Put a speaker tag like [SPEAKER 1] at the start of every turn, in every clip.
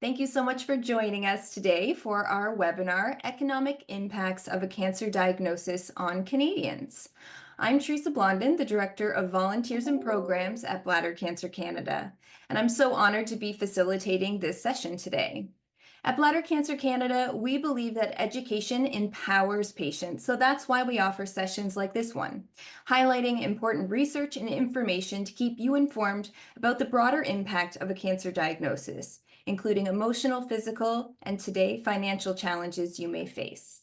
[SPEAKER 1] Thank you so much for joining us today for our webinar, Economic Impacts of a Cancer Diagnosis on Canadians. I'm Teresa Blondin, the Director of Volunteers and Programs at Bladder Cancer Canada, and I'm so honored to be facilitating this session today. At Bladder Cancer Canada, we believe that education empowers patients, so that's why we offer sessions like this one, highlighting important research and information to keep you informed about the broader impact of a cancer diagnosis, including emotional, physical, and today financial challenges you may face.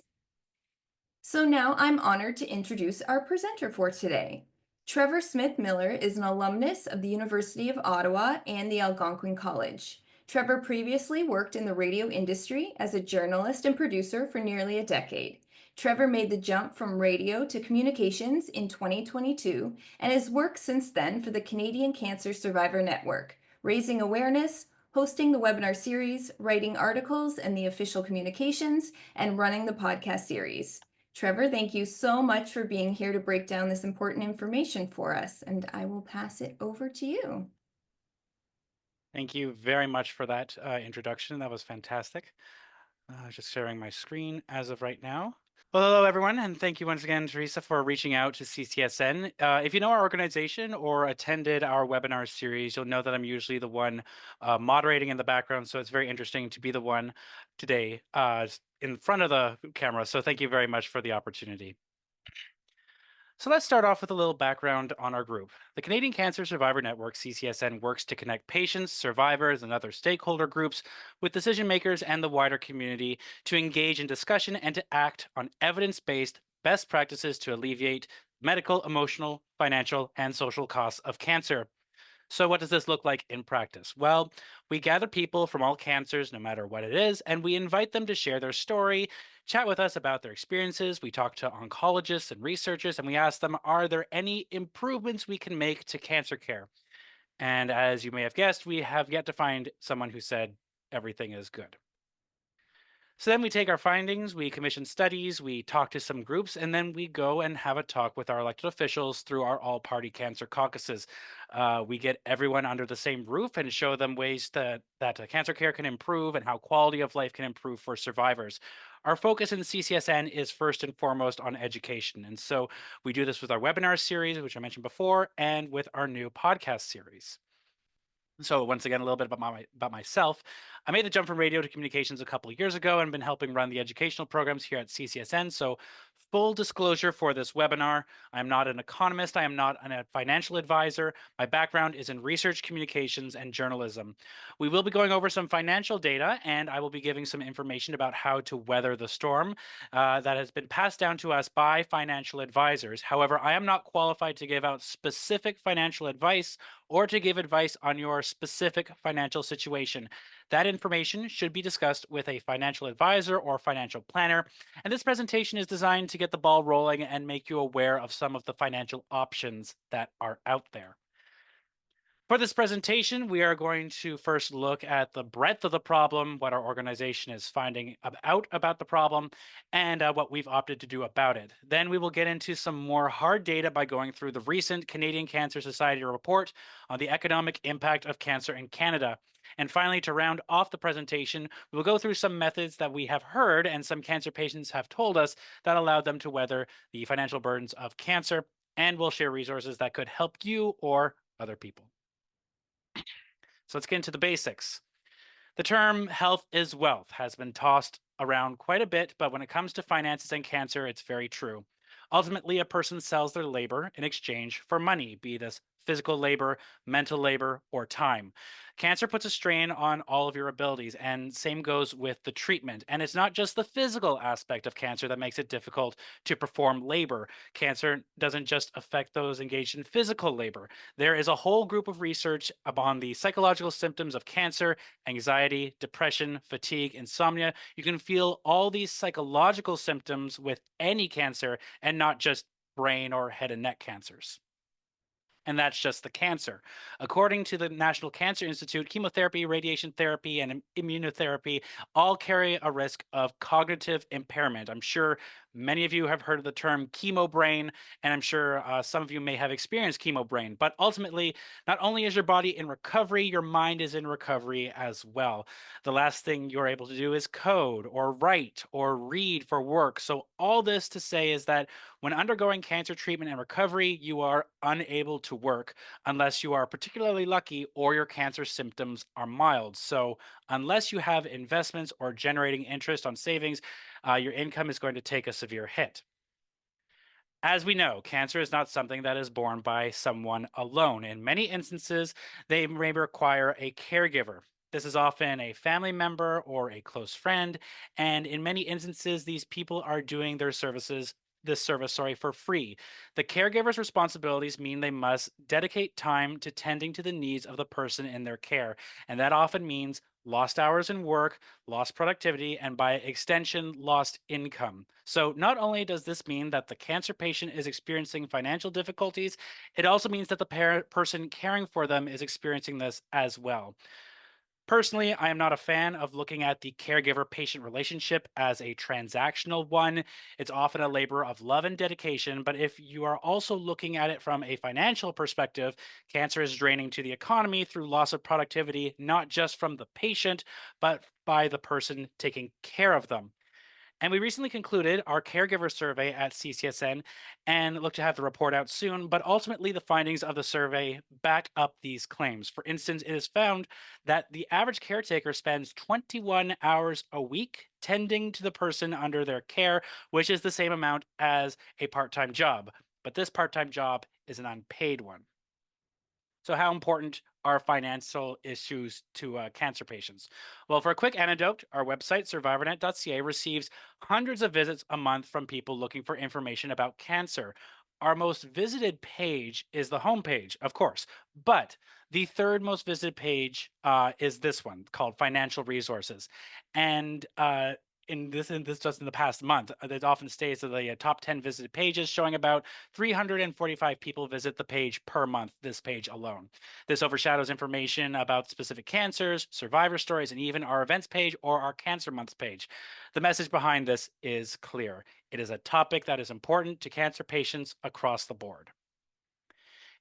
[SPEAKER 1] So now I'm honored to introduce our presenter for today. Trevor Smith-Millar is an alumnus of the University of Ottawa and the Algonquin College. Trevor previously worked in the radio industry as a journalist and producer for nearly a decade. Trevor made the jump from radio to communications in 2022 and has worked since then for the Canadian Cancer Survivor Network, raising awareness, hosting the webinar series, writing articles and the official communications, and running the podcast series. Trevor, thank you so much for being here to break down this important information for us, and I will pass it over to you.
[SPEAKER 2] Thank you very much for that introduction. That was fantastic. Just sharing my screen as of right now. Well, hello, everyone, and thank you once again, Teresa, for reaching out to CCSN. If you know our organization or attended our webinar series, you'll know that I'm usually the one moderating in the background, so it's very interesting to be the one today in front of the camera. So thank you very much for the opportunity. So let's start off with a little background on our group. The Canadian Cancer Survivor Network, CCSN, works to connect patients, survivors, and other stakeholder groups with decision makers and the wider community to engage in discussion and to act on evidence based best practices to alleviate medical, emotional, financial, and social costs of cancer. So, what does this look like in practice? Well, we gather people from all cancers, no matter what it is, and we invite them to share their story, chat with us about their experiences. We talk to oncologists and researchers, and we ask them, are there any improvements we can make to cancer care? And as you may have guessed, we have yet to find someone who said everything is good. So then we take our findings, we commission studies, we talk to some groups, and then we go and have a talk with our elected officials through our all party cancer caucuses. We get everyone under the same roof and show them ways that cancer care can improve and how quality of life can improve for survivors. Our focus in CCSN is first and foremost on education. And so we do this with our webinar series, which I mentioned before, and with our new podcast series. So once again, a little bit about myself. I made the jump from radio to communications a couple of years ago and been helping run the educational programs here at CCSN. So full disclosure for this webinar, I am not an economist. I am not a financial advisor. My background is in research, communications, and journalism. We will be going over some financial data, and I will be giving some information about how to weather the storm that has been passed down to us by financial advisors. However, I am not qualified to give out specific financial advice or to give advice on your specific financial situation. That information should be discussed with a financial advisor or financial planner. And this presentation is designed to get the ball rolling and make you aware of some of the financial options that are out there. For this presentation, we are going to first look at the breadth of the problem, what our organization is finding out about the problem, and what we've opted to do about it. Then we will get into some more hard data by going through the recent Canadian Cancer Society report on the economic impact of cancer in Canada. And finally, to round off the presentation, we will go through some methods that we have heard and some cancer patients have told us that allowed them to weather the financial burdens of cancer, and we'll share resources that could help you or other people. So let's get into the basics. The term health is wealth has been tossed around quite a bit, but when it comes to finances and cancer, it's very true. Ultimately, a person sells their labor in exchange for money, be this physical labor, mental labor, or time. Cancer puts a strain on all of your abilities, and same goes with the treatment. And it's not just the physical aspect of cancer that makes it difficult to perform labor. Cancer doesn't just affect those engaged in physical labor. There is a whole group of research upon the psychological symptoms of cancer, anxiety, depression, fatigue, insomnia. You can feel all these psychological symptoms with any cancer and not just brain or head and neck cancers. And that's just the cancer. According to the National Cancer Institute, chemotherapy, radiation therapy, and immunotherapy all carry a risk of cognitive impairment. I'm sure Many of you have heard of the term chemo brain, and I'm sure some of you may have experienced chemo brain. But ultimately, not only is your body in recovery, your mind is in recovery as well. The last thing you're able to do is code or write or read for work. So, all this to say is that when undergoing cancer treatment and recovery, you are unable to work unless you are particularly lucky or your cancer symptoms are mild. So, unless you have investments or generating interest on savings, your income is going to take a severe hit. As we know, cancer is not something that is borne by someone alone. In many instances, they may require a caregiver. This is often a family member or a close friend, and in many instances, these people are doing this service, for free. The caregiver's responsibilities mean they must dedicate time to tending to the needs of the person in their care, and that often means lost hours in work, lost productivity, and by extension, lost income. So, not only does this mean that the cancer patient is experiencing financial difficulties, it also means that the person caring for them is experiencing this as well. Personally, I am not a fan of looking at the caregiver patient relationship as a transactional one. It's often a labor of love and dedication, but if you are also looking at it from a financial perspective, cancer is draining to the economy through loss of productivity, not just from the patient, but by the person taking care of them. And we recently concluded our caregiver survey at CCSN and look to have the report out soon. But ultimately, the findings of the survey back up these claims. For instance, it is found that the average caretaker spends 21 hours a week tending to the person under their care, which is the same amount as a part time job. But this part time job is an unpaid one. So, how important are financial issues to cancer patients? Well, for a quick anecdote, our website, survivornet.ca, receives hundreds of visits a month from people looking for information about cancer. Our most visited page is the homepage, of course, but the third most visited page is this one called Financial Resources. And in this just in the past month, it often stays at the top 10 visited pages, showing about 345 people visit the page per month, this page alone. This overshadows information about specific cancers, survivor stories, and even our events page or our Cancer Months page. The message behind this is clear. It is a topic that is important to cancer patients across the board.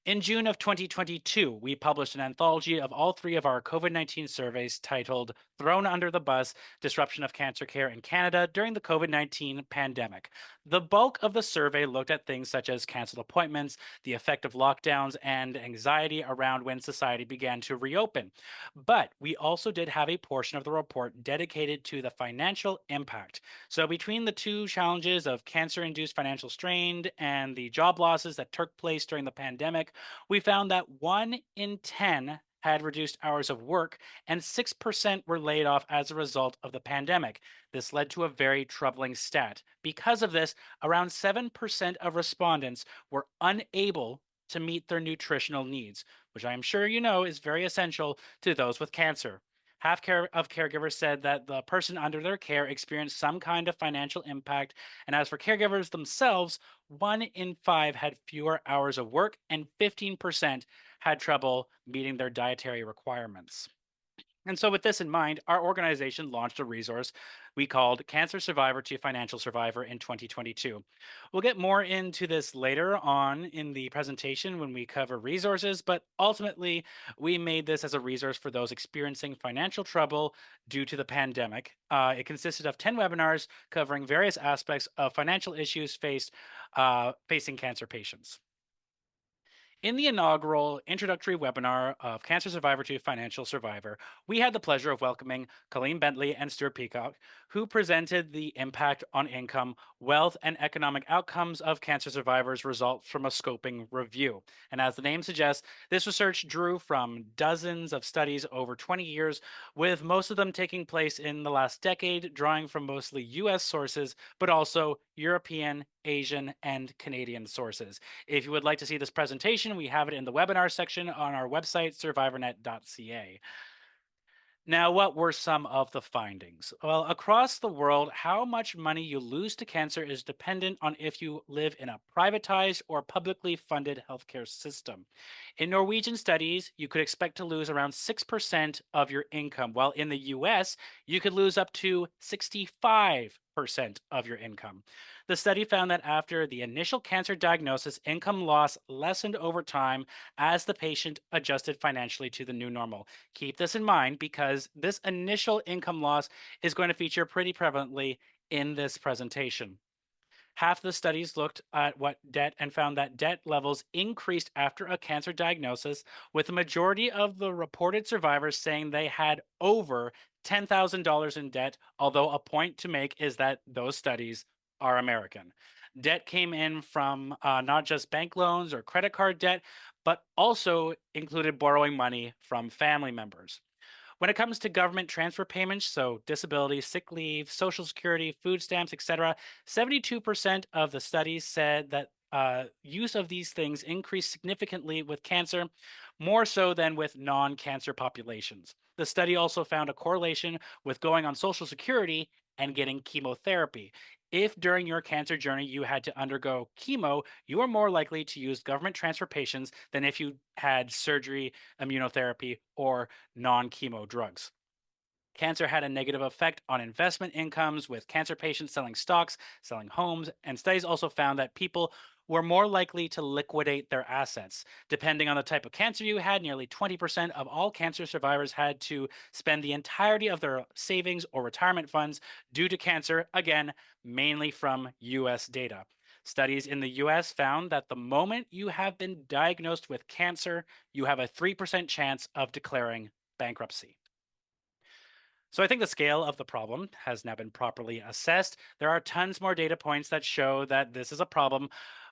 [SPEAKER 2] In June of 2022, we published an anthology of all three of our COVID 19 surveys titled Thrown Under the Bus: Disruption of Cancer Care in Canada During the COVID 19 Pandemic. The bulk of the survey looked at things such as canceled appointments, the effect of lockdowns, and anxiety around when society began to reopen. But we also did have a portion of the report dedicated to the financial impact. So, between the two challenges of cancer induced financial strain and the job losses that took place during the pandemic, we found that 1 in 10 had reduced hours of work and 6% were laid off as a result of the pandemic. This led to a very troubling stat. Because of this, around 7% of respondents were unable to meet their nutritional needs, which I am sure you know is very essential to those with cancer. Of caregivers said that the person under their care experienced some kind of financial impact. And as for caregivers themselves, 1 in 5 had fewer hours of work, and 15% had trouble meeting their dietary requirements. And so, with this in mind, our organization launched a resource we called Cancer Survivor to Financial Survivor in 2022. We'll get more into this later on in the presentation when we cover resources, but ultimately, we made this as a resource for those experiencing financial trouble due to the pandemic. It consisted of 10 webinars covering various aspects of financial issues facing cancer patients. In the inaugural introductory webinar of Cancer Survivor to Financial Survivor, we had the pleasure of welcoming Colleen Bentley and Stuart Peacock, who presented the impact on income, wealth, and economic outcomes of cancer survivors results from a scoping review. And as the name suggests, this research drew from dozens of studies over 20 years, with most of them taking place in the last decade, drawing from mostly US sources, but also European, Asian, and Canadian sources. If you would like to see this presentation, we have it in the webinar section on our website, survivornet.ca. Now, what were some of the findings? Well, across the world, how much money you lose to cancer is dependent on if you live in a privatized or publicly funded healthcare system. In Norwegian studies, you could expect to lose around 6% of your income, while in the US, you could lose up to 65% of your income. The study found that after the initial cancer diagnosis, income loss lessened over time as the patient adjusted financially to the new normal. Keep this in mind because this initial income loss is going to feature pretty prevalently in this presentation. Half the studies looked at what debt and found that debt levels increased after a cancer diagnosis, with the majority of the reported survivors saying they had over $10,000 in debt, although a point to make is that those studies are American. Debt came in from not just bank loans or credit card debt, but also included borrowing money from family members. When it comes to government transfer payments, so disability, sick leave, social security, food stamps, etc., 72% of the studies said that use of these things increased significantly with cancer, more so than with non cancer populations. The study also found a correlation with going on social security and getting chemotherapy. If during your cancer journey you had to undergo chemo, you are more likely to use government transfer patients than if you had surgery, immunotherapy, or non chemo drugs. Cancer had a negative effect on investment incomes, with cancer patients selling stocks, selling homes, and studies also found that people were more likely to liquidate their assets. Depending on the type of cancer you had, nearly 20% of all cancer survivors had to spend the entirety of their savings or retirement funds due to cancer, again, mainly from US data. Studies in the US found that the moment you have been diagnosed with cancer, you have a 3% chance of declaring bankruptcy. So I think the scale of the problem has now been properly assessed. There are tons more data points that show that this is a problem,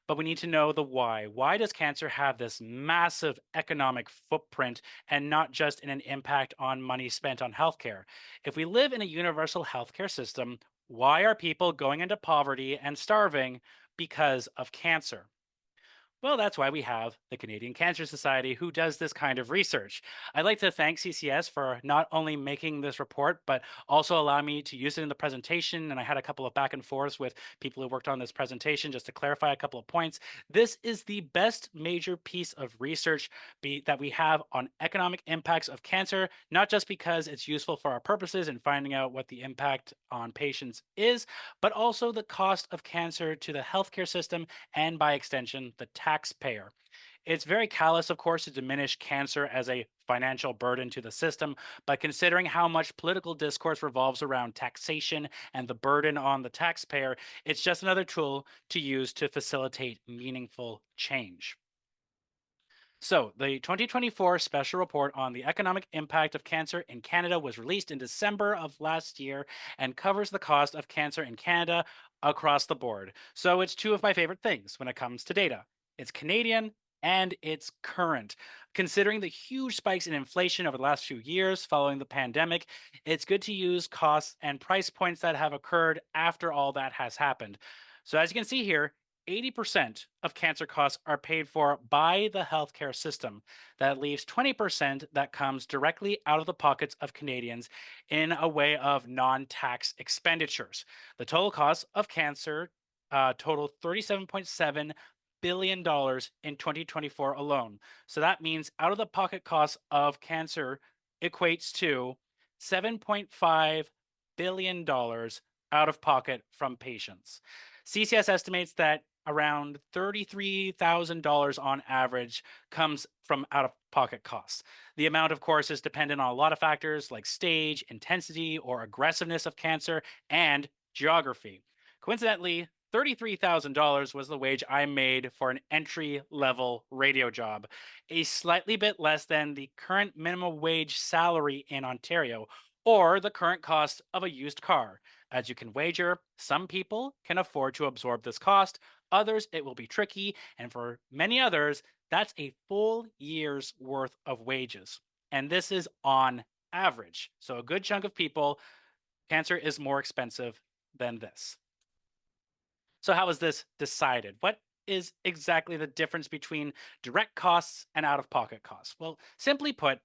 [SPEAKER 2] but we need to know the why. Why does cancer have this massive economic footprint and not just in an impact on money spent on healthcare? If we live in a universal healthcare system, why are people going into poverty and starving because of cancer? Well, that's why we have the Canadian Cancer Society, who does this kind of research. I'd like to thank CCS for not only making this report, but also allowing me to use it in the presentation. And I had a couple of back and forths with people who worked on this presentation just to clarify a couple of points. This is the best major piece of research that we have on economic impacts of cancer, not just because it's useful for our purposes in finding out what the impact on patients is, but also the cost of cancer to the healthcare system and by extension, the taxpayer. It's very callous, of course, to diminish cancer as a financial burden to the system, but considering how much political discourse revolves around taxation and the burden on the taxpayer, it's just another tool to use to facilitate meaningful change. So, the 2024 special report on the economic impact of cancer in Canada was released in December of last year and covers the cost of cancer in Canada across the board. So, it's two of my favorite things when it comes to data. It's Canadian and it's current. Considering the huge spikes in inflation over the last few years following the pandemic, it's good to use costs and price points that have occurred after all that has happened. So, as you can see here, 80% of cancer costs are paid for by the healthcare system. That leaves 20% that comes directly out of the pockets of Canadians in a way of non tax expenditures. The total cost of cancer totaled $37.7 billion in 2024 alone. So that means out of the pocket costs of cancer equates to $7.5 billion out of pocket from patients. CCS estimates that around $33,000 on average comes from out of pocket costs. The amount, of course, is dependent on a lot of factors like stage, intensity, or aggressiveness of cancer, and geography. Coincidentally, $33,000 was the wage I made for an entry level radio job, a slightly bit less than the current minimum wage salary in Ontario or the current cost of a used car. As you can wager, some people can afford to absorb this cost, others it will be tricky, and for many others, that's a full year's worth of wages. And this is on average. So a good chunk of people, cancer is more expensive than this. So, how is this decided? What is exactly the difference between direct costs and out of pocket costs? Well, simply put,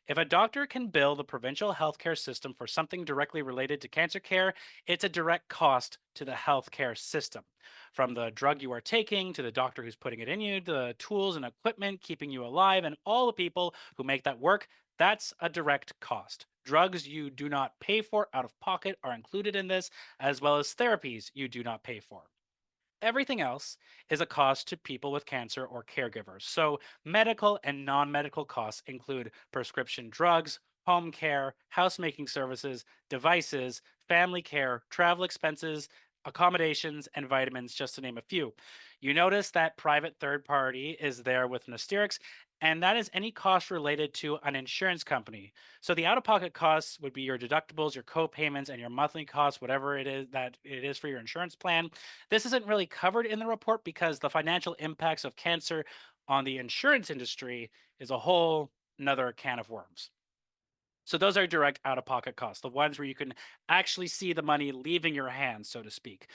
[SPEAKER 2] if a doctor can bill the provincial healthcare system for something directly related to cancer care, it's a direct cost to the healthcare system. From the drug you are taking, to the doctor who's putting it in you, the tools and equipment keeping you alive, and all the people who make that work, that's a direct cost. Drugs you do not pay for out of pocket are included in this, as well as therapies you do not pay for. Everything else is a cost to people with cancer or caregivers. So, medical and non medical costs include prescription drugs, home care, housemaking services, devices, family care, travel expenses, accommodations, and vitamins, just to name a few. You notice that private third party is there with an asterisk, and that is any cost related to an insurance company. So the out-of-pocket costs would be your deductibles, your co-payments, and your monthly costs, whatever it is that it is for your insurance plan. This isn't really covered in the report because the financial impacts of cancer on the insurance industry is a whole another can of worms. So those are direct out-of-pocket costs, the ones where you can actually see the money leaving your hands, so to speak.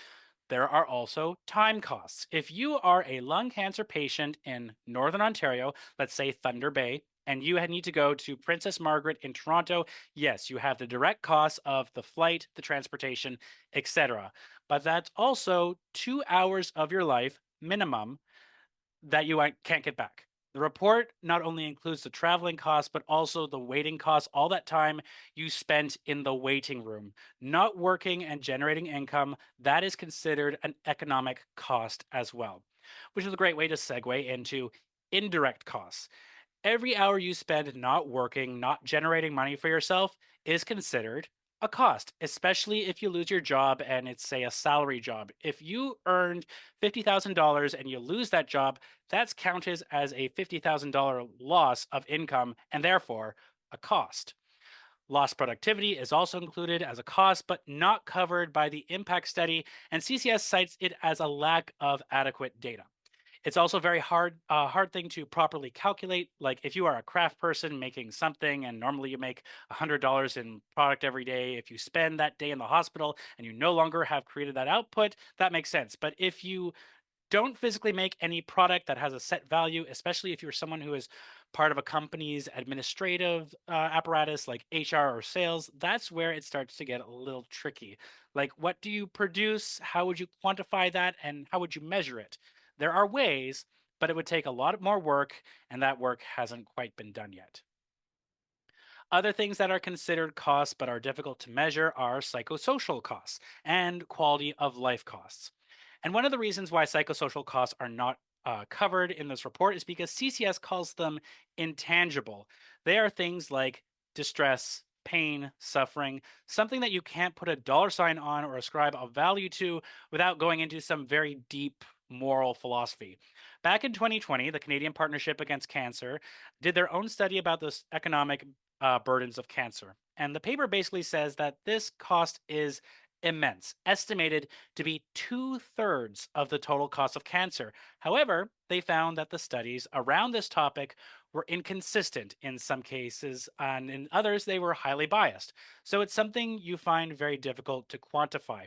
[SPEAKER 2] There are also time costs. If you are a lung cancer patient in Northern Ontario, let's say Thunder Bay, and you need to go to Princess Margaret in Toronto, yes, you have the direct costs of the flight, the transportation, etc. But that's also 2 hours of your life minimum that you can't get back. The report not only includes the traveling costs, but also the waiting costs, all that time you spent in the waiting room, not working and generating income. That is considered an economic cost as well, which is a great way to segue into indirect costs. Every hour you spend not working, not generating money for yourself is considered a cost, especially if you lose your job and it's, say, a salary job. If you earned $50,000 and you lose that job, that's counted as a $50,000 loss of income and therefore a cost. Lost productivity is also included as a cost, but not covered by the impact study, and CCS cites it as a lack of adequate data. It's also very hard thing to properly calculate. Like if you are a craft person making something and normally you make $100 in product every day, if you spend that day in the hospital and you no longer have created that output, that makes sense. But if you don't physically make any product that has a set value, especially if you're someone who is part of a company's administrative apparatus like HR or sales, that's where it starts to get a little tricky. Like, what do you produce? How would you quantify that? And how would you measure it? There are ways, but it would take a lot more work, and that work hasn't quite been done yet. Other things that are considered costs but are difficult to measure are psychosocial costs and quality of life costs. And one of the reasons why psychosocial costs are not covered in this report is because CCS calls them intangible. They are things like distress, pain, suffering, something that you can't put a dollar sign on or ascribe a value to without going into some very deep moral philosophy. Back in 2020, the Canadian Partnership Against Cancer did their own study about this economic burdens of cancer. And the paper basically says that this cost is immense, estimated to be two-thirds of the total cost of cancer. However, they found that the studies around this topic were inconsistent in some cases, and in others, they were highly biased. So it's something you find very difficult to quantify.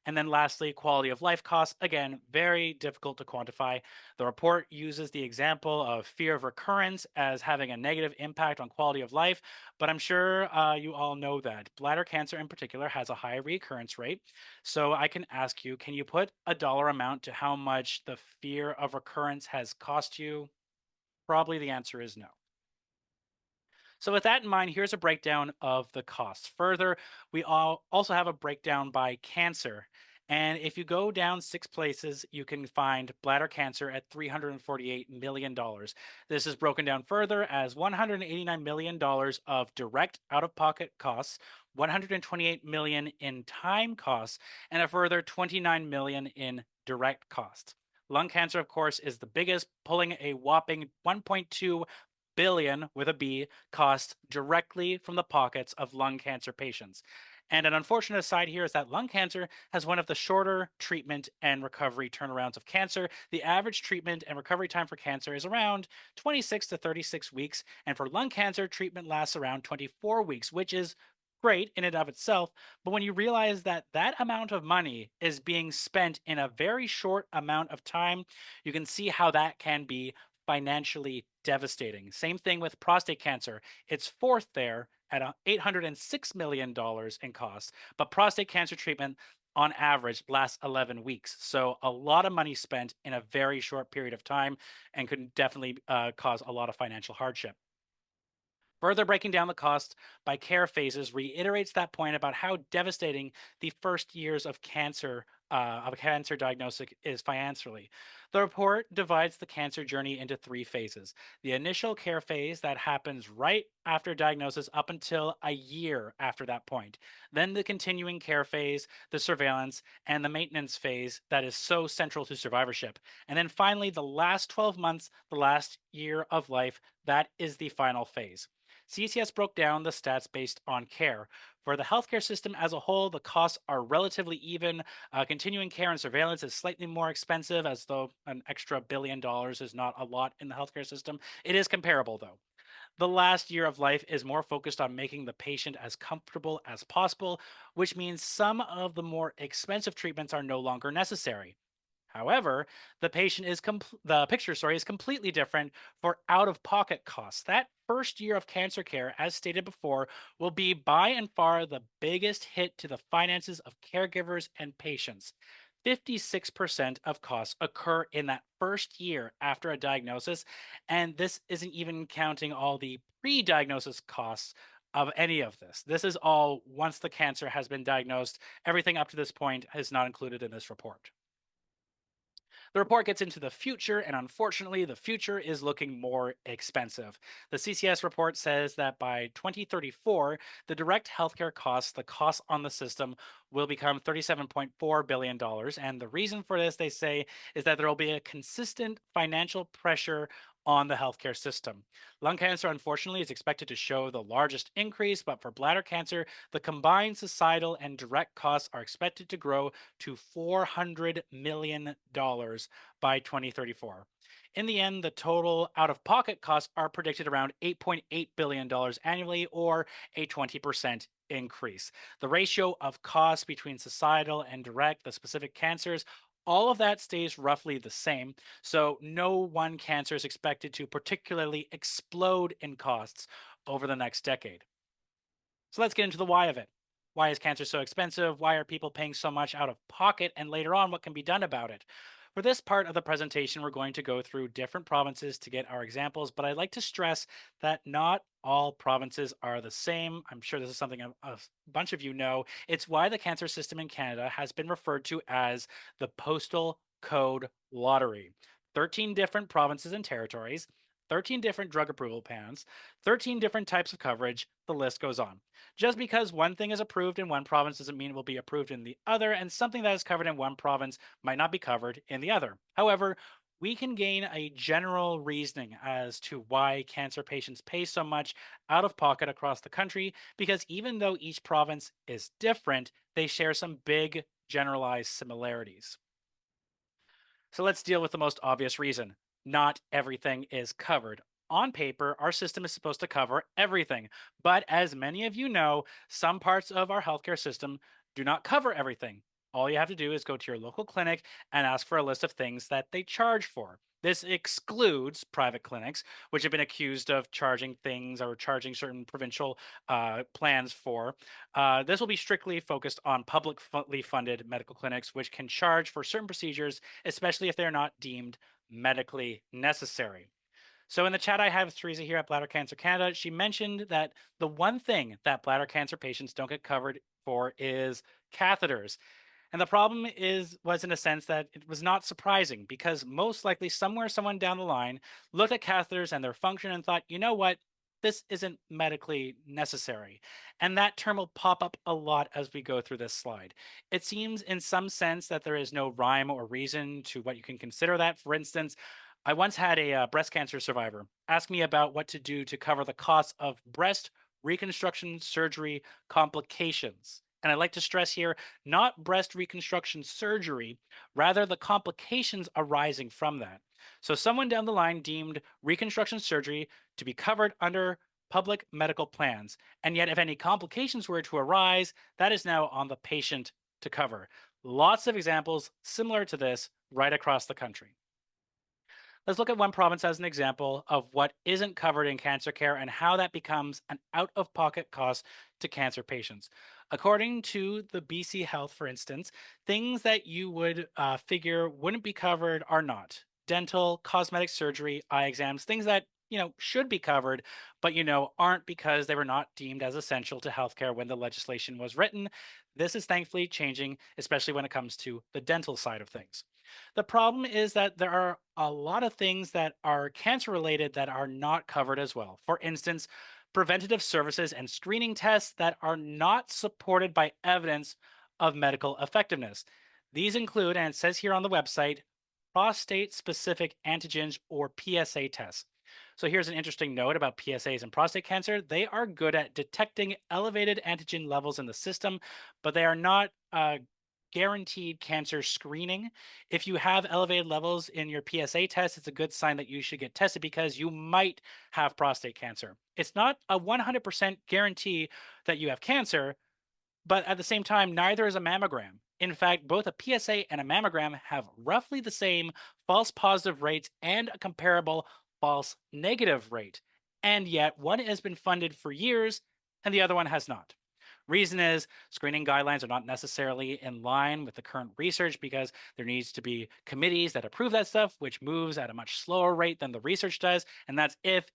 [SPEAKER 2] And then lastly, quality of life costs, again, very difficult to quantify. The report uses the example of fear of recurrence as having a negative impact on quality of life, but I'm sure you all know that bladder cancer in particular has a high recurrence rate. So I can ask you, can you put a dollar amount to how much the fear of recurrence has cost you? Probably the answer is no. So with that in mind, here's a breakdown of the costs. Further, we also have a breakdown by cancer. And if you go down 6 places, you can find bladder cancer at $348 million. This is broken down further as $189 million of direct out-of-pocket costs, 128 million in time costs, and a further 29 million in direct costs. Lung cancer, of course, is the biggest, pulling a whopping 1.2 billion with a B costs directly from the pockets of lung cancer patients. And an unfortunate aside here is that lung cancer has one of the shorter treatment and recovery turnarounds of cancer. The average treatment and recovery time for cancer is around 26 to 36 weeks. And for lung cancer, treatment lasts around 24 weeks, which is great in and of itself. But when you realize that that amount of money is being spent in a very short amount of time, you can see how that can be financially devastating. Same thing with prostate cancer. It's fourth there at $806 million in costs, but prostate cancer treatment on average lasts 11 weeks. So a lot of money spent in a very short period of time and could definitely cause a lot of financial hardship. Further breaking down the cost by care phases reiterates that point about how devastating the first years of a cancer diagnosis is financially. The report divides the cancer journey into three phases: the initial care phase that happens right after diagnosis up until a year after that point, then the continuing care phase, the surveillance, and the maintenance phase that is so central to survivorship, and then finally the last 12 months, the last year of life, that is the final phase. CCS broke down the stats based on care. For the healthcare system as a whole, the costs are relatively even. Continuing care and surveillance is slightly more expensive, as though an extra $1 billion is not a lot in the healthcare system. It is comparable, though. The last year of life is more focused on making the patient as comfortable as possible, which means some of the more expensive treatments are no longer necessary. However, the picture, sorry, is completely different for out-of-pocket costs. That first year of cancer care, as stated before, will be by and far the biggest hit to the finances of caregivers and patients. 56% of costs occur in that first year after a diagnosis, and this isn't even counting all the pre-diagnosis costs of any of this. This is all once the cancer has been diagnosed. Everything up to this point is not included in this report. The report gets into the future, and unfortunately, the future is looking more expensive. The CCS report says that by 2034, the direct healthcare costs, the costs on the system, will become $37.4 billion. And the reason for this, they say, is that there will be a consistent financial pressure on the healthcare system. Lung cancer, unfortunately, is expected to show the largest increase, but for bladder cancer, the combined societal and direct costs are expected to grow to $400 million by 2034. In the end, the total out of pocket costs are predicted around $8.8 billion annually, or a 20% increase. The ratio of costs between societal and direct, the specific cancers, all of that stays roughly the same. So no one cancer is expected to particularly explode in costs over the next decade. So let's get into the why of it. Why is cancer so expensive? Why are people paying so much out of pocket? And later on, what can be done about it? For this part of the presentation, we're going to go through different provinces to get our examples, but I'd like to stress that not all provinces are the same. I'm sure this is something a bunch of you know. It's why the cancer system in Canada has been referred to as the postal code lottery. 13 different provinces and territories, 13 different drug approval plans, 13 different types of coverage, the list goes on. Just because one thing is approved in one province doesn't mean it will be approved in the other, and something that is covered in one province might not be covered in the other. However, we can gain a general reasoning as to why cancer patients pay so much out of pocket across the country, because even though each province is different, they share some big generalized similarities. So let's deal with the most obvious reason. Not everything is covered. On paper, our system is supposed to cover everything. But as many of you know, some parts of our healthcare system do not cover everything. All you have to do is go to your local clinic and ask for a list of things that they charge for. This excludes private clinics, which have been accused of charging things or charging certain provincial plans for. This will be strictly focused on publicly funded medical clinics, which can charge for certain procedures, especially if they're not deemed medically necessary. So in the chat, I have Teresa here at Bladder Cancer Canada. She mentioned that the one thing that bladder cancer patients don't get covered for is catheters. And the problem was in a sense that it was not surprising, because most likely somewhere someone down the line looked at catheters and their function and thought, you know what? This isn't medically necessary. And that term will pop up a lot as we go through this slide. It seems in some sense that there is no rhyme or reason to what you can consider that. For instance, I once had a breast cancer survivor ask me about what to do to cover the costs of breast reconstruction surgery complications. And I'd like to stress here, not breast reconstruction surgery, rather the complications arising from that. So someone down the line deemed reconstruction surgery to be covered under public medical plans. And yet if any complications were to arise, that is now on the patient to cover. Lots of examples similar to this right across the country. Let's look at one province as an example of what isn't covered in cancer care and how that becomes an out of pocket cost to cancer patients. According to the BC Health, for instance, things that you would figure wouldn't be covered are not dental, cosmetic surgery, eye exams, things that should be covered, but, aren't because they were not deemed as essential to healthcare when the legislation was written. This is thankfully changing, especially when it comes to the dental side of things. The problem is that there are a lot of things that are cancer related that are not covered as well. For instance, preventative services and screening tests that are not supported by evidence of medical effectiveness. These include, and it says here on the website, prostate specific antigens or PSA tests. So here's an interesting note about PSAs and prostate cancer. They are good at detecting elevated antigen levels in the system, but they are not guaranteed cancer screening. If you have elevated levels in your PSA test, it's a good sign that you should get tested because you might have prostate cancer. It's not a 100% guarantee that you have cancer, but at the same time, neither is a mammogram. In fact, both a PSA and a mammogram have roughly the same false positive rates and a comparable false negative rate. And yet, one has been funded for years and the other one has not. Reason is screening guidelines are not necessarily in line with the current research because there needs to be committees that approve that stuff, which moves at a much slower rate than the research does. And that's if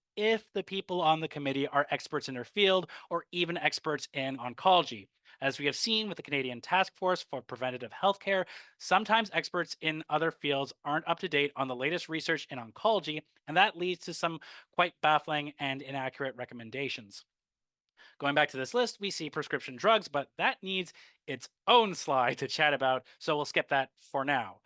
[SPEAKER 2] the people on the committee are experts in their field or even experts in oncology. As we have seen with the Canadian Task Force for Preventative Healthcare, sometimes experts in other fields aren't up to date on the latest research in oncology, and that leads to some quite baffling and inaccurate recommendations. Going back to this list, we see prescription drugs, but that needs its own slide to chat about, so we'll skip that for now.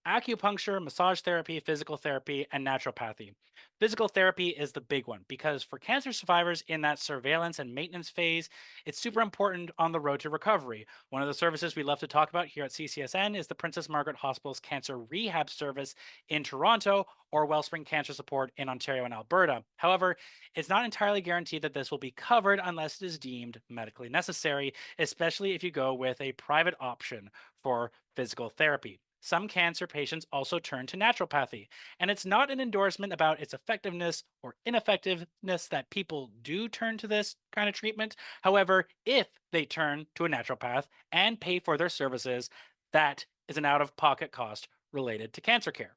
[SPEAKER 2] Acupuncture, massage therapy, physical therapy, and naturopathy. Physical therapy is the big one because for cancer survivors in that surveillance and maintenance phase, it's super important on the road to recovery. One of the services we love to talk about here at CCSN is the Princess Margaret Hospital's Cancer Rehab Service in Toronto or Wellspring Cancer Support in Ontario and Alberta. However, it's not entirely guaranteed that this will be covered unless it is deemed medically necessary, especially if you go with a private option for physical therapy. Some cancer patients also turn to naturopathy, and it's not an endorsement about its effectiveness or ineffectiveness that people do turn to this kind of treatment. However, if they turn to a naturopath and pay for their services, that is an out of pocket cost related to cancer care.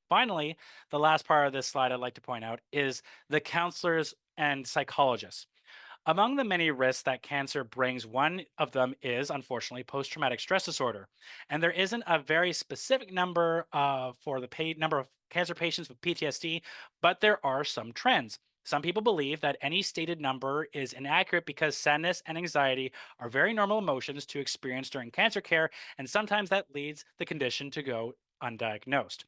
[SPEAKER 2] Finally, the last part of this slide I'd like to point out is the counselors and psychologists. Among the many risks that cancer brings, one of them is unfortunately post traumatic stress disorder. And there isn't a very specific number for the paid number of cancer patients with PTSD, but there are some trends. Some people believe that any stated number is inaccurate because sadness and anxiety are very normal emotions to experience during cancer care, and sometimes that leads the condition to go undiagnosed.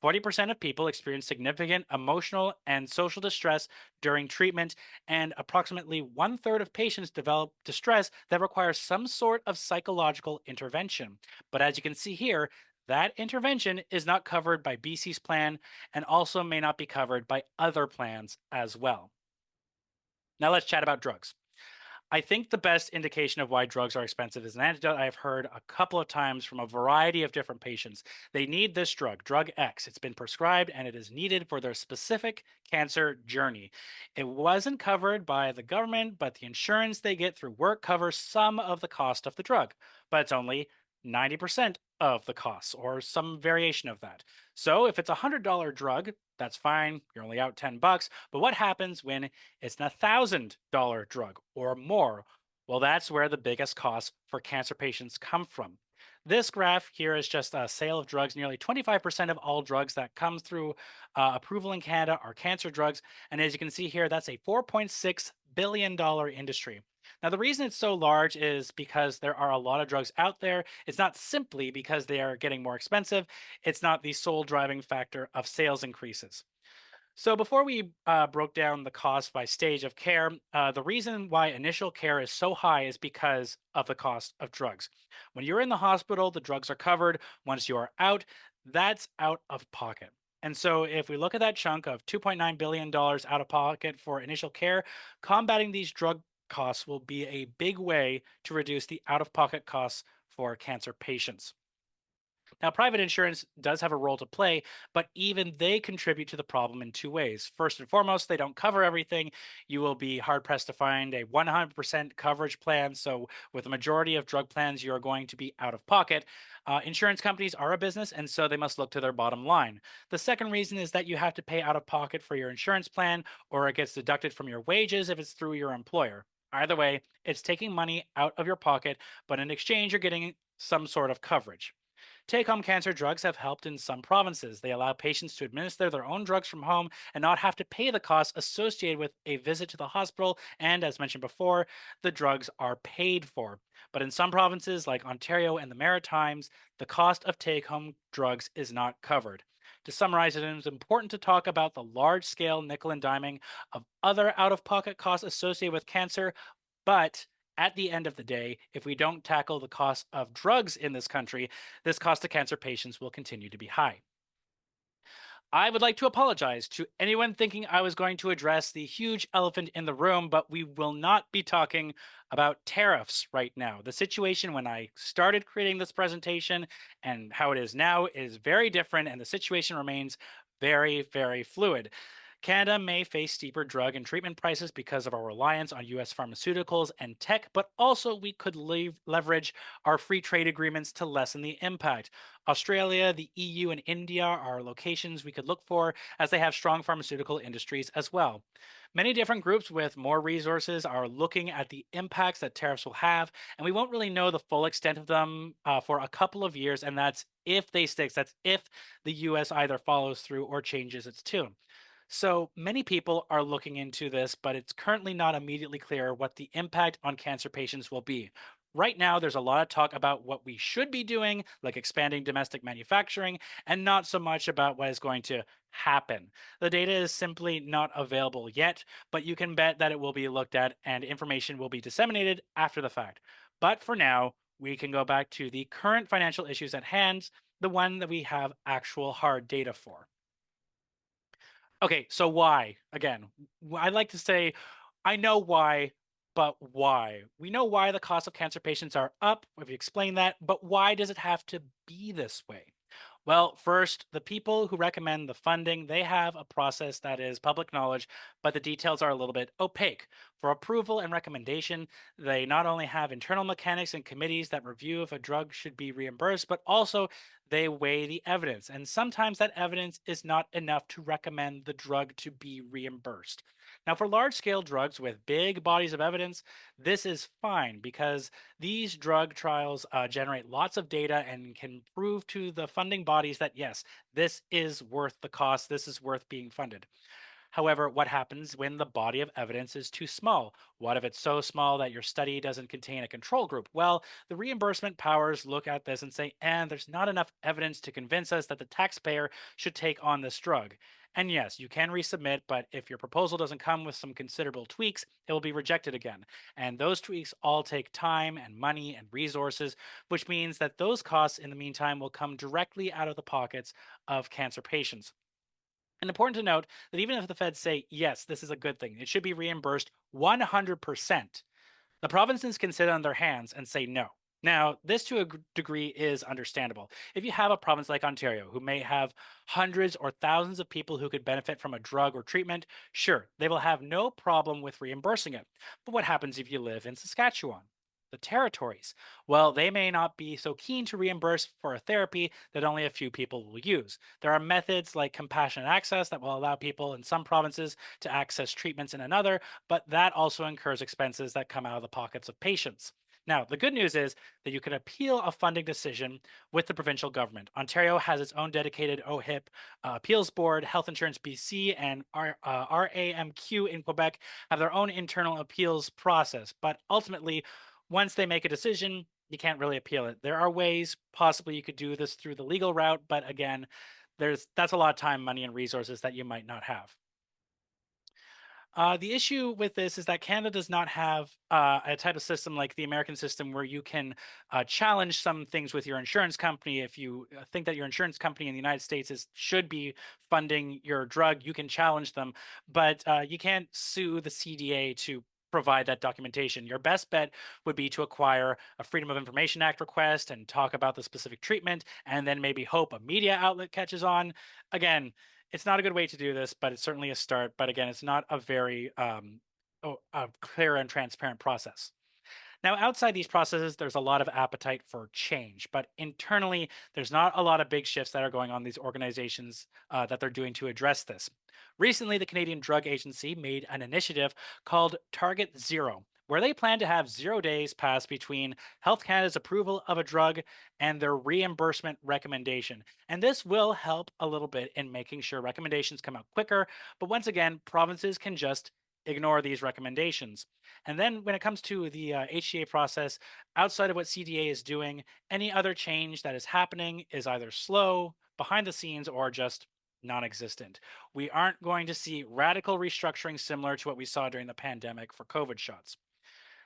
[SPEAKER 2] 40% of people experience significant emotional and social distress during treatment, and approximately one third of patients develop distress that requires some sort of psychological intervention. But as you can see here, that intervention is not covered by BC's plan and also may not be covered by other plans as well. Now let's chat about drugs. I think the best indication of why drugs are expensive is an anecdote I've heard a couple of times from a variety of different patients. They need this drug, drug X. It's been prescribed and it is needed for their specific cancer journey. It wasn't covered by the government, but the insurance they get through work covers some of the cost of the drug, but it's only 90% of the costs or some variation of that. So if it's a $100 drug, that's fine. You're only out 10 bucks. But what happens when it's an $1,000 drug or more? Well, that's where the biggest costs for cancer patients come from. This graph here is just a sale of drugs. Nearly 25% of all drugs that come through approval in Canada are cancer drugs. And as you can see here, that's a $4.6 billion industry. Now, the reason it's so large is because there are a lot of drugs out there. It's not simply because they are getting more expensive. It's not the sole driving factor of sales increases. So before we broke down the cost by stage of care, the reason why initial care is so high is because of the cost of drugs. When you're in the hospital, the drugs are covered. Once you're out, that's out of pocket. And so if we look at that chunk of $2.9 billion out of pocket for initial care, combating these drug costs will be a big way to reduce the out of pocket costs for cancer patients. Now, private insurance does have a role to play, but even they contribute to the problem in two ways. First and foremost, they don't cover everything. You will be hard pressed to find a 100% coverage plan. So, with the majority of drug plans, you are going to be out of pocket. Insurance companies are a business, and so they must look to their bottom line. The second reason is that you have to pay out of pocket for your insurance plan, or it gets deducted from your wages if it's through your employer. Either way, it's taking money out of your pocket, but in exchange, you're getting some sort of coverage. Take home cancer drugs have helped in some provinces. They allow patients to administer their own drugs from home and not have to pay the costs associated with a visit to the hospital. And as mentioned before, the drugs are paid for. But in some provinces, like Ontario and the Maritimes, the cost of take home drugs is not covered. To summarize it is important to talk about the large scale nickel and diming of other out of pocket costs associated with cancer, but at the end of the day, if we don't tackle the cost of drugs in this country, this cost to cancer patients will continue to be high. I would like to apologize to anyone thinking I was going to address the huge elephant in the room, but we will not be talking about tariffs right now. The situation when I started creating this presentation and how it is now is very different, and the situation remains very, very fluid. Canada may face steeper drug and treatment prices because of our reliance on US pharmaceuticals and tech, but also we could leverage our free trade agreements to lessen the impact. Australia, the EU, and India are locations we could look for as they have strong pharmaceutical industries as well. Many different groups with more resources are looking at the impacts that tariffs will have, and we won't really know the full extent of them for a couple of years, and that's if they stick. That's if the US either follows through or changes its tune. So many people are looking into this, but it's currently not immediately clear what the impact on cancer patients will be. Right now, there's a lot of talk about what we should be doing, like expanding domestic manufacturing, and not so much about what is going to happen. The data is simply not available yet, but you can bet that it will be looked at and information will be disseminated after the fact. But for now, we can go back to the current financial issues at hand, the one that we have actual hard data for. Okay, so why? Again, I'd like to say I know why, but why? We know why the cost of cancer patients are up. We've explained that, but why does it have to be this way? Well, first, the people who recommend the funding, they have a process that is public knowledge, but the details are a little bit opaque. For approval and recommendation, they not only have internal mechanics and committees that review if a drug should be reimbursed, but also they weigh the evidence. And sometimes that evidence is not enough to recommend the drug to be reimbursed. Now, for large scale drugs with big bodies of evidence, this is fine because these drug trials generate lots of data and can prove to the funding bodies that yes, this is worth the cost, this is worth being funded. However, what happens when the body of evidence is too small? What if it's so small that your study doesn't contain a control group? Well, the reimbursement powers look at this and say, and there's not enough evidence to convince us that the taxpayer should take on this drug. And yes, you can resubmit, but if your proposal doesn't come with some considerable tweaks, it will be rejected again. And those tweaks all take time and money and resources, which means that those costs in the meantime will come directly out of the pockets of cancer patients. And important to note that even if the feds say, yes, this is a good thing, it should be reimbursed 100%, the provinces can sit on their hands and say no. Now, this to a degree is understandable. If you have a province like Ontario, who may have hundreds or thousands of people who could benefit from a drug or treatment, sure, they will have no problem with reimbursing it. But what happens if you live in Saskatchewan? The territories. Well, they may not be so keen to reimburse for a therapy that only a few people will use. There are methods like compassionate access that will allow people in some provinces to access treatments in another, but that also incurs expenses that come out of the pockets of patients. Now, the good news is that you can appeal a funding decision with the provincial government. Ontario has its own dedicated OHIP appeals board. Health Insurance BC and RAMQ in Quebec have their own internal appeals process. But ultimately, once they make a decision, you can't really appeal it. There are ways possibly you could do this through the legal route, but again, that's a lot of time, money, and resources that you might not have. The issue with this is that Canada does not have a type of system like the American system where you can challenge some things with your insurance company. If you think that your insurance company in the United States should be funding your drug, you can challenge them, but you can't sue the CDA to provide that documentation. Your best bet would be to acquire a Freedom of Information Act request and talk about the specific treatment, and then maybe hope a media outlet catches on. Again, it's not a good way to do this, but it's certainly a start. But again, it's not a very a clear and transparent process. Now, outside these processes, there's a lot of appetite for change, but internally, there's not a lot of big shifts that are going on in these organizations that they're doing to address this. Recently, the Canadian Drug Agency made an initiative called Target Zero, where they plan to have 0 days pass between Health Canada's approval of a drug and their reimbursement recommendation. And this will help a little bit in making sure recommendations come out quicker. But once again, provinces can just ignore these recommendations. And then when it comes to the HTA process, outside of what CDA is doing, any other change that is happening is either slow, behind the scenes, or just non existent. We aren't going to see radical restructuring similar to what we saw during the pandemic for COVID shots.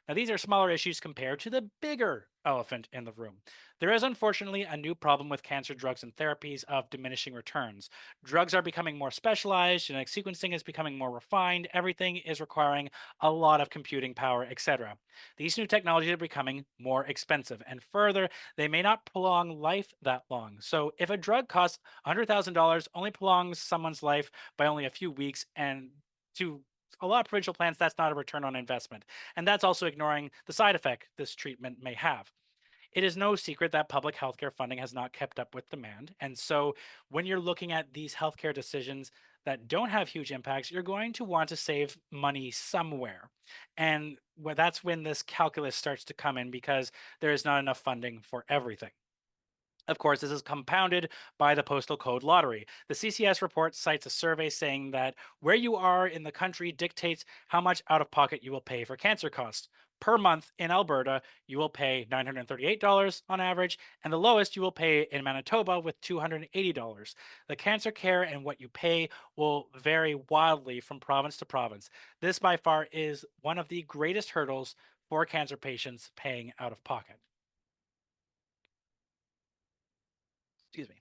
[SPEAKER 2] Now, these are smaller issues compared to the bigger elephant in the room. There is unfortunately a new problem with cancer drugs and therapies of diminishing returns. Drugs are becoming more specialized, genetic sequencing is becoming more refined, everything is requiring a lot of computing power, etc. These new technologies are becoming more expensive, and further, they may not prolong life that long. So, if a drug costs $100,000, only prolongs someone's life by only a few weeks, and to a lot of provincial plans, that's not a return on investment. And that's also ignoring the side effect this treatment may have. It is no secret that public healthcare funding has not kept up with demand. And so when you're looking at these healthcare decisions that don't have huge impacts, you're going to want to save money somewhere. And that's when this calculus starts to come in because there is not enough funding for everything. Of course, this is compounded by the postal code lottery. The CCS report cites a survey saying that where you are in the country dictates how much out of pocket you will pay for cancer costs. Per month in Alberta, you will pay $938 on average, and the lowest you will pay in Manitoba with $280. The cancer care and what you pay will vary wildly from province to province. This, by far, is one of the greatest hurdles for cancer patients paying out of pocket. Excuse me.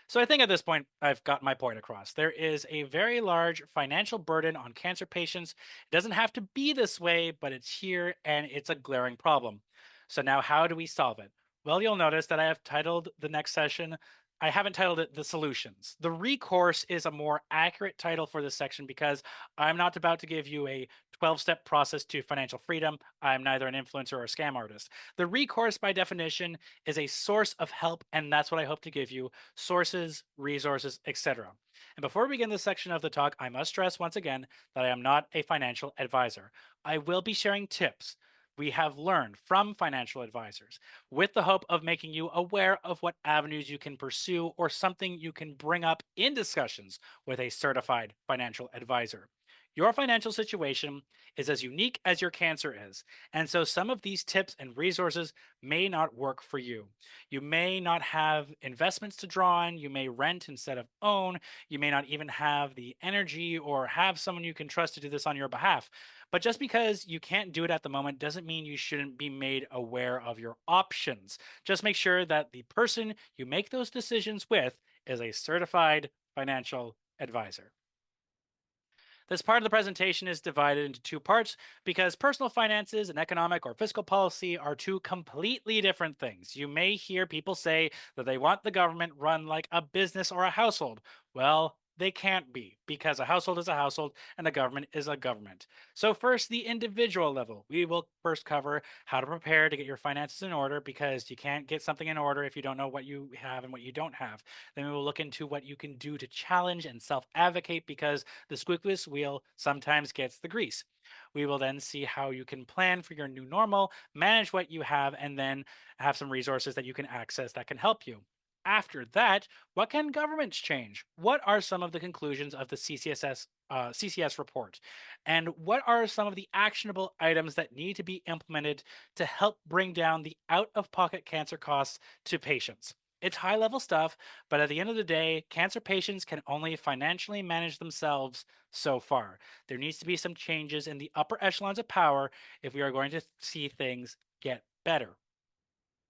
[SPEAKER 2] So I think at this point, I've got my point across. There is a very large financial burden on cancer patients. It doesn't have to be this way, but it's here and it's a glaring problem. So now how do we solve it? Well, you'll notice that I have titled the next session, I haven't titled it The Solutions. The Recourse is a more accurate title for this section because I'm not about to give you a 12-step process to financial freedom. I'm neither an influencer or a scam artist. The recourse, by definition, is a source of help, and that's what I hope to give you: sources, resources, etc. And before we begin this section of the talk, I must stress once again that I am not a financial advisor. I will be sharing tips we have learned from financial advisors with the hope of making you aware of what avenues you can pursue or something you can bring up in discussions with a certified financial advisor. Your financial situation is as unique as your cancer is, and so some of these tips and resources may not work for you. You may not have investments to draw on, you may rent instead of own, you may not even have the energy or have someone you can trust to do this on your behalf. But just because you can't do it at the moment doesn't mean you shouldn't be made aware of your options. Just make sure that the person you make those decisions with is a certified financial advisor. This part of the presentation is divided into two parts because personal finances and economic or fiscal policy are two completely different things. You may hear people say that they want the government run like a business or a household. Well, they can't be because a household is a household and a government is a government. So, first, the individual level. We will first cover how to prepare to get your finances in order because you can't get something in order if you don't know what you have and what you don't have. Then we will look into what you can do to challenge and self advocate because the squeakiest wheel sometimes gets the grease. We will then see how you can plan for your new normal, manage what you have, and then have some resources that you can access that can help you. After that, what can governments change? What are some of the conclusions of the CCS report? And what are some of the actionable items that need to be implemented to help bring down the out of pocket cancer costs to patients? It's high level stuff, but at the end of the day, cancer patients can only financially manage themselves so far. There needs to be some changes in the upper echelons of power if we are going to see things get better.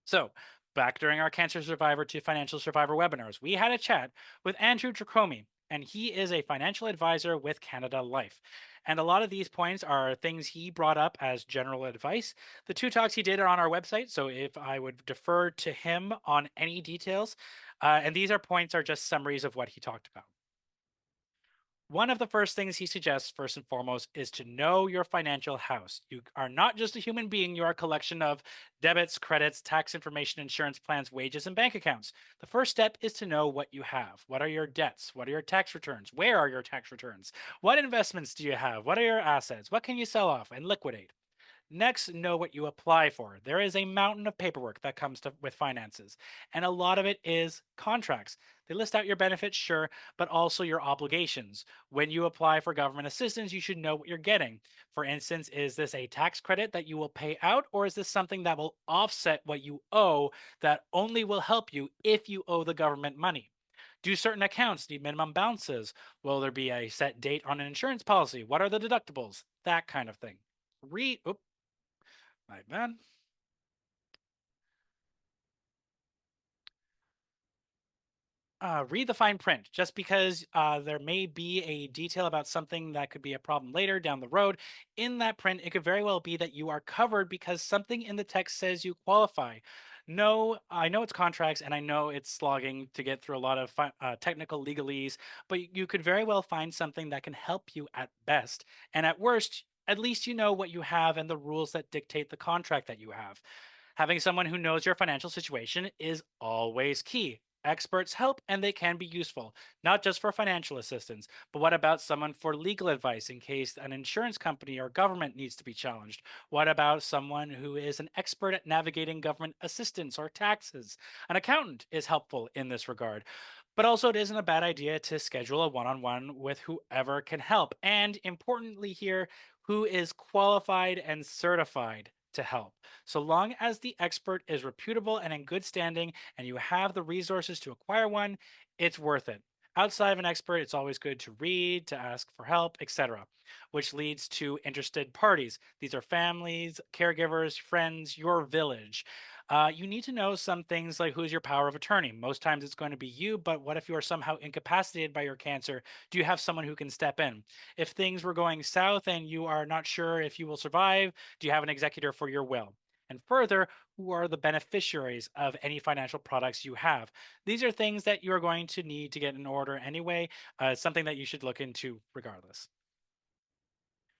[SPEAKER 2] So, back during our Cancer Survivor to Financial Survivor webinars, we had a chat with Andrew Tracomi, and he is a financial advisor with Canada Life. And a lot of these points are things he brought up as general advice. The two talks he did are on our website, so if I would defer to him on any details, and these are points are just summaries of what he talked about. One of the first things he suggests, first and foremost, is to know your financial house. You are not just a human being, you are a collection of debits, credits, tax information, insurance plans, wages, and bank accounts. The first step is to know what you have. What are your debts? What are your tax returns? Where are your tax returns? What investments do you have? What are your assets? What can you sell off and liquidate? Next, know what you apply for. There is a mountain of paperwork that comes with finances, and a lot of it is contracts. They list out your benefits, sure, but also your obligations. When you apply for government assistance, you should know what you're getting. For instance, is this a tax credit that you will pay out, or is this something that will offset what you owe that only will help you if you owe the government money? Do certain accounts need minimum balances? Will there be a set date on an insurance policy? What are the deductibles? That kind of thing. Oop, my bad. Read the fine print. Just because there may be a detail about something that could be a problem later down the road, in that print, it could very well be that you are covered because something in the text says you qualify. No, I know it's contracts and I know it's slogging to get through a lot of technical legalese, but you could very well find something that can help you at best. And at worst, at least you know what you have and the rules that dictate the contract that you have. Having someone who knows your financial situation is always key. Experts help and they can be useful, not just for financial assistance, but what about someone for legal advice in case an insurance company or government needs to be challenged? What about someone who is an expert at navigating government assistance or taxes? An accountant is helpful in this regard. But also, it isn't a bad idea to schedule a one on one with whoever can help. And importantly, here, who is qualified and certified to help. So long as the expert is reputable and in good standing and you have the resources to acquire one, it's worth it. Outside of an expert, it's always good to read, to ask for help, etc., which leads to interested parties. These are families, caregivers, friends, your village. You need to know some things like who's your power of attorney. Most times it's going to be you, but what if you are somehow incapacitated by your cancer? Do you have someone who can step in? If things were going south and you are not sure if you will survive, do you have an executor for your will? And further, who are the beneficiaries of any financial products you have? These are things that you are going to need to get in order anyway, something that you should look into regardless.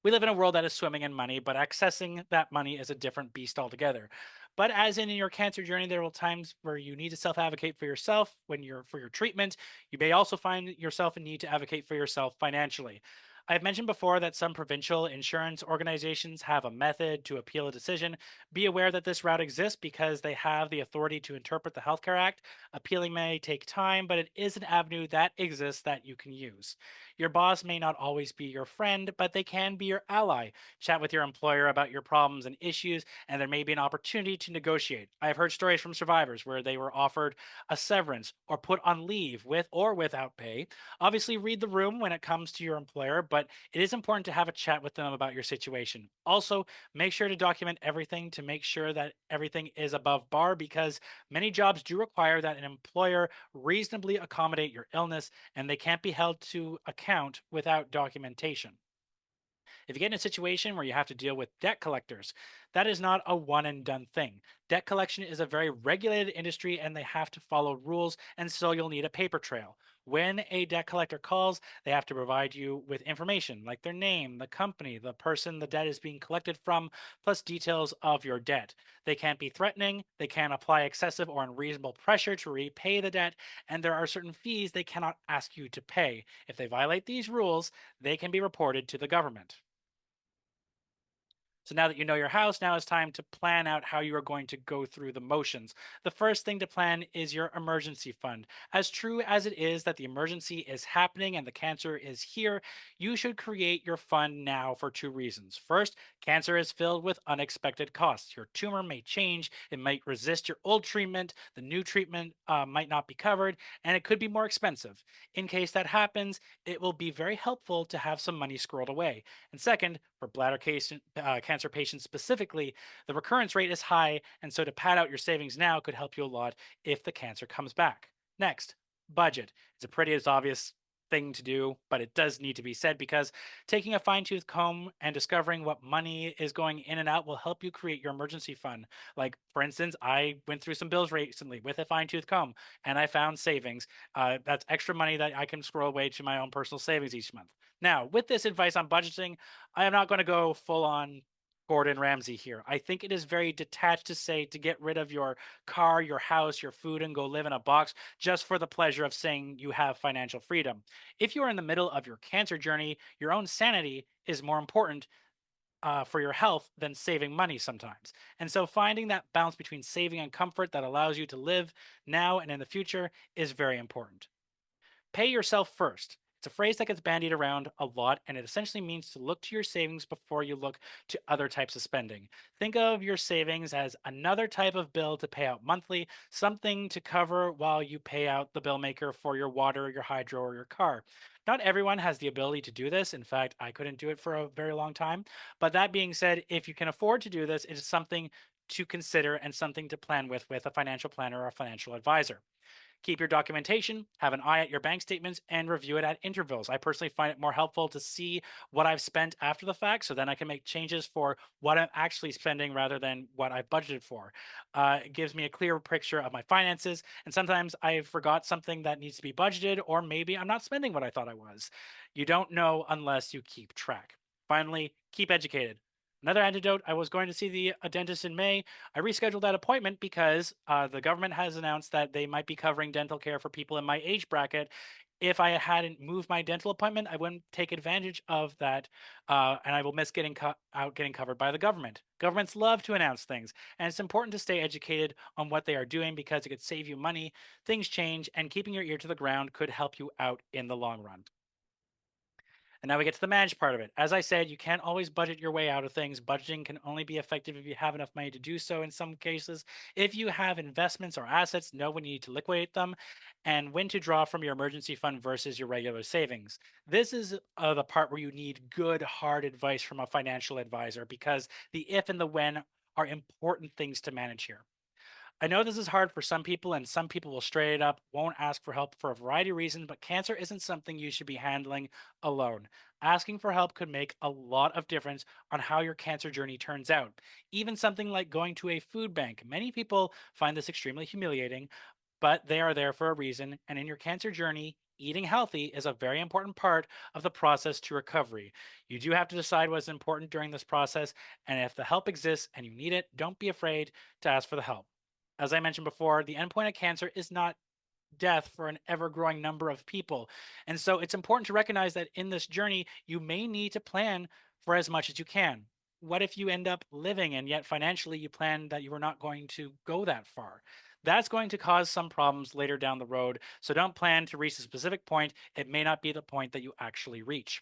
[SPEAKER 2] We live in a world that is swimming in money, but accessing that money is a different beast altogether. But as in your cancer journey, there will times where you need to self-advocate for yourself when you're for your treatment. You may also find yourself in need to advocate for yourself financially. I've mentioned before that some provincial insurance organizations have a method to appeal a decision. Be aware that this route exists because they have the authority to interpret the Healthcare Act. Appealing may take time, but it is an avenue that exists that you can use. Your boss may not always be your friend, but they can be your ally. Chat with your employer about your problems and issues, and there may be an opportunity to negotiate. I have heard stories from survivors where they were offered a severance or put on leave with or without pay. Obviously, read the room when it comes to your employer, but it is important to have a chat with them about your situation. Also, make sure to document everything to make sure that everything is above bar because many jobs do require that an employer reasonably accommodate your illness and they can't be held to account without documentation. If you get in a situation where you have to deal with debt collectors, that is not a one and done thing. Debt collection is a very regulated industry and they have to follow rules, and so you'll need a paper trail. When a debt collector calls, they have to provide you with information like their name, the company, the person the debt is being collected from, plus details of your debt. They can't be threatening, they can't apply excessive or unreasonable pressure to repay the debt, and there are certain fees they cannot ask you to pay. If they violate these rules, they can be reported to the government. So now that you know your house, now it's time to plan out how you are going to go through the motions. The first thing to plan is your emergency fund. As true as it is that the emergency is happening and the cancer is here, you should create your fund now for two reasons. First, cancer is filled with unexpected costs. Your tumor may change, it might resist your old treatment, the new treatment might not be covered, and it could be more expensive. In case that happens, it will be very helpful to have some money squirreled away. And second, for cancer patients specifically, the recurrence rate is high, and so to pad out your savings now could help you a lot if the cancer comes back. Next, budget. It's a pretty as obvious thing to do, but it does need to be said because taking a fine tooth comb and discovering what money is going in and out will help you create your emergency fund. Like, for instance, I went through some bills recently with a fine tooth comb and I found savings. That's extra money that I can squirrel away to my own personal savings each month. Now, with this advice on budgeting, I am not going to go full on Gordon Ramsay here. I think it is very detached to say to get rid of your car, your house, your food, and go live in a box just for the pleasure of saying you have financial freedom. If you are in the middle of your cancer journey, your own sanity is more important for your health than saving money sometimes. And so finding that balance between saving and comfort that allows you to live now and in the future is very important. Pay yourself first. It's a phrase that gets bandied around a lot, and it essentially means to look to your savings before you look to other types of spending. Think of your savings as another type of bill to pay out monthly, something to cover while you pay out the bill maker for your water, your hydro, or your car. Not everyone has the ability to do this. In fact, I couldn't do it for a very long time. But that being said, if you can afford to do this, it is something to consider and something to plan with a financial planner or a financial advisor. Keep your documentation, have an eye at your bank statements, and review it at intervals. I personally find it more helpful to see what I've spent after the fact so then I can make changes for what I'm actually spending rather than what I budgeted for. It gives me a clearer picture of my finances, and sometimes I forgot something that needs to be budgeted, or maybe I'm not spending what I thought I was. You don't know unless you keep track. Finally, keep educated. Another antidote, I was going to see a dentist in May. I rescheduled that appointment because the government has announced that they might be covering dental care for people in my age bracket. If I hadn't moved my dental appointment, I wouldn't take advantage of that, and I will miss getting covered by the government. Governments love to announce things, and it's important to stay educated on what they are doing because it could save you money. Things change, and keeping your ear to the ground could help you out in the long run. And now we get to the manage part of it. As I said, you can't always budget your way out of things. Budgeting can only be effective if you have enough money to do so in some cases. If you have investments or assets, know when you need to liquidate them and when to draw from your emergency fund versus your regular savings. This is the part where you need good, hard advice from a financial advisor because the if and the when are important things to manage here. I know this is hard for some people, and some people will straight up won't ask for help for a variety of reasons, but cancer isn't something you should be handling alone. Asking for help could make a lot of difference on how your cancer journey turns out. Even something like going to a food bank. Many people find this extremely humiliating, but they are there for a reason. And in your cancer journey, eating healthy is a very important part of the process to recovery. You do have to decide what's important during this process, and if the help exists and you need it, don't be afraid to ask for the help. As I mentioned before, the endpoint of cancer is not death for an ever growing number of people. And so it's important to recognize that in this journey, you may need to plan for as much as you can. What if you end up living and yet financially you plan that you were not going to go that far? That's going to cause some problems later down the road. So don't plan to reach a specific point. It may not be the point that you actually reach.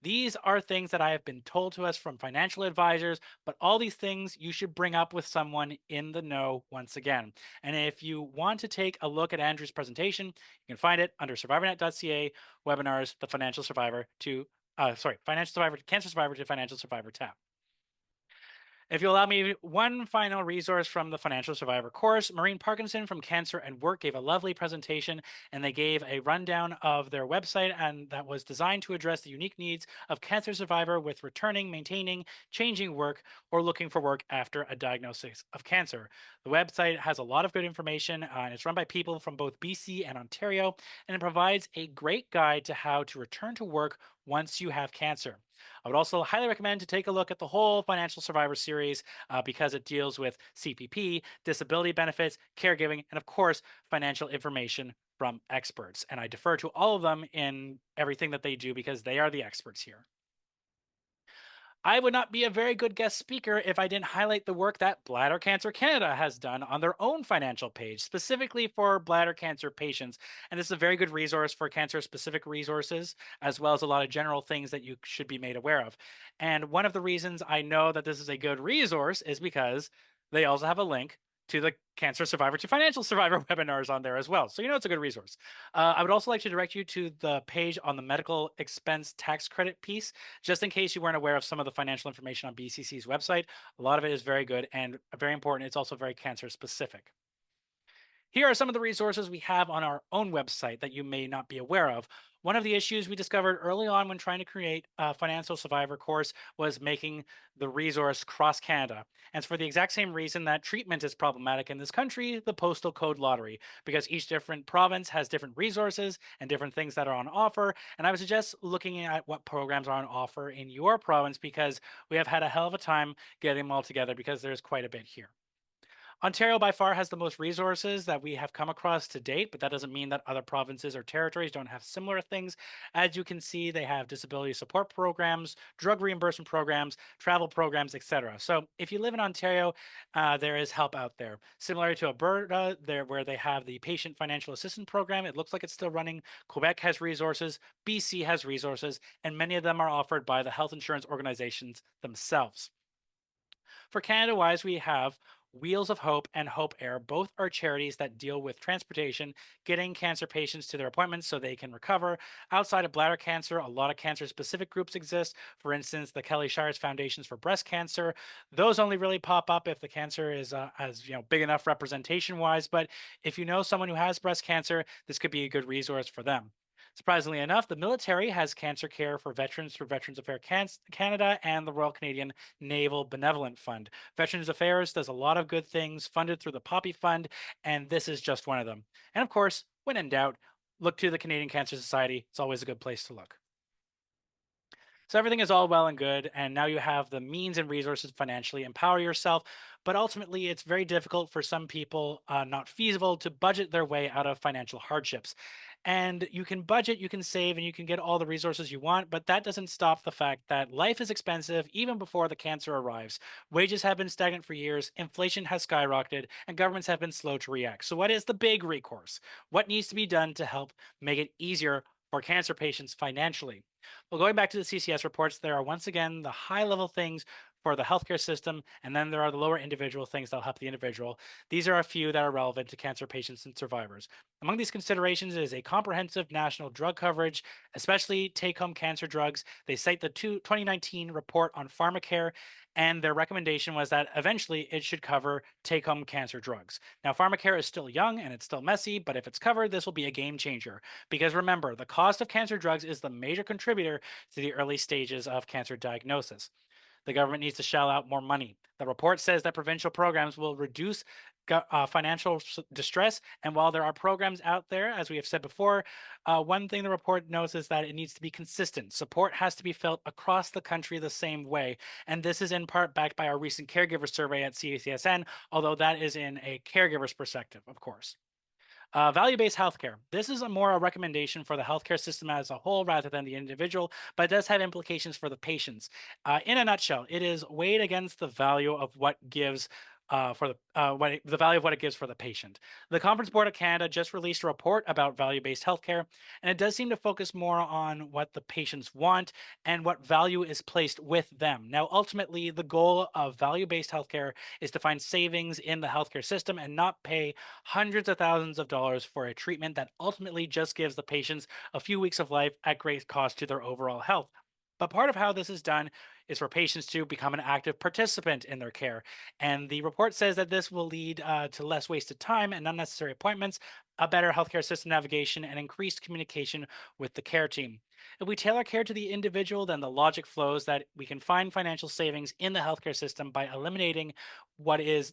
[SPEAKER 2] These are things that I have been told to us from financial advisors, but all these things you should bring up with someone in the know once again. And if you want to take a look at Andrew's presentation, you can find it under survivornet.ca webinars, the financial survivor to, financial survivor, cancer survivor to financial survivor tab. If you allow me one final resource from the Financial Survivor course, Maureen Parkinson from Cancer and Work gave a lovely presentation and they gave a rundown of their website and that was designed to address the unique needs of cancer survivor with returning, maintaining, changing work, or looking for work after a diagnosis of cancer. The website has a lot of good information and it's run by people from both BC and Ontario and it provides a great guide to how to return to work once you have cancer. I would also highly recommend to take a look at the whole Financial Survivor series because it deals with CPP, disability benefits, caregiving, and of course, financial information from experts. And I defer to all of them in everything that they do because they are the experts here. I would not be a very good guest speaker if I didn't highlight the work that Bladder Cancer Canada has done on their own financial page, specifically for bladder cancer patients. And this is a very good resource for cancer specific resources, as well as a lot of general things that you should be made aware of. And one of the reasons I know that this is a good resource is because they also have a link to the Cancer Survivor to Financial Survivor webinars on there as well. So, you know, it's a good resource. I would also like to direct you to the page on the medical expense tax credit piece, just in case you weren't aware of some of the financial information on BCC's website. A lot of it is very good and very important. It's also very cancer specific. Here are some of the resources we have on our own website that you may not be aware of. One of the issues we discovered early on when trying to create a financial survivor course was making the resource cross Canada. And it's for the exact same reason that treatment is problematic in this country, the postal code lottery, because each different province has different resources and different things that are on offer. And I would suggest looking at what programs are on offer in your province because we have had a hell of a time getting them all together because there's quite a bit here. Ontario by far has the most resources that we have come across to date, but that doesn't mean that other provinces or territories don't have similar things. As you can see, they have disability support programs, drug reimbursement programs, travel programs, etc. So if you live in Ontario, there is help out there. Similar to Alberta, there where they have the patient financial assistance program, it looks like it's still running. Quebec has resources, BC has resources, and many of them are offered by the health insurance organizations themselves. For Canada wise, we have Wheels of Hope and Hope Air. Both are charities that deal with transportation, getting cancer patients to their appointments so they can recover. Outside of bladder cancer, a lot of cancer specific groups exist. For instance, the Kelly Shires Foundations for Breast Cancer. Those only really pop up if the cancer is as big enough representation wise. But if you know someone who has breast cancer, this could be a good resource for them. Surprisingly enough, the military has cancer care for veterans through Veterans Affairs Canada and the Royal Canadian Naval Benevolent Fund. Veterans Affairs does a lot of good things funded through the Poppy Fund, and this is just one of them. And of course, when in doubt, look to the Canadian Cancer Society. It's always a good place to look. So everything is all well and good, and now you have the means and resources to financially empower yourself. But ultimately, it's very difficult for some people, not feasible, to budget their way out of financial hardships. And you can budget, you can save, and you can get all the resources you want, but that doesn't stop the fact that life is expensive even before the cancer arrives. Wages have been stagnant for years, inflation has skyrocketed, and governments have been slow to react. So, what is the big recourse? What needs to be done to help make it easier for cancer patients financially? Well, going back to the CCS reports, there are once again the high level things for the healthcare system, and then there are the lower individual things that'll help the individual. These are a few that are relevant to cancer patients and survivors. Among these considerations is a comprehensive national drug coverage, especially take home cancer drugs. They cite the 2019 report on pharmacare, and their recommendation was that eventually it should cover take home cancer drugs. Now, pharmacare is still young and it's still messy, but if it's covered, this will be a game changer. Because remember, the cost of cancer drugs is the major contributor to the early stages of cancer diagnosis. The government needs to shell out more money. The report says that provincial programs will reduce financial distress. And while there are programs out there, as we have said before, one thing the report notes is that it needs to be consistent. Support has to be felt across the country the same way. And this is in part backed by our recent caregiver survey at CACSN, although that is in a caregiver's perspective, of course. Value-based healthcare. This is a recommendation for the healthcare system as a whole rather than the individual, but it does have implications for the patients. In a nutshell, it is weighed against the value of what gives the value of what it gives for the patient. The Conference Board of Canada just released a report about value-based healthcare, and it does seem to focus more on what the patients want and what value is placed with them. Now, ultimately, the goal of value-based healthcare is to find savings in the healthcare system and not pay hundreds of thousands of dollars for a treatment that ultimately just gives the patients a few weeks of life at great cost to their overall health. But part of how this is done is for patients to become an active participant in their care. And the report says that this will lead to less wasted time and unnecessary appointments, a better healthcare system navigation, and increased communication with the care team. If we tailor care to the individual, then the logic flows that we can find financial savings in the healthcare system by eliminating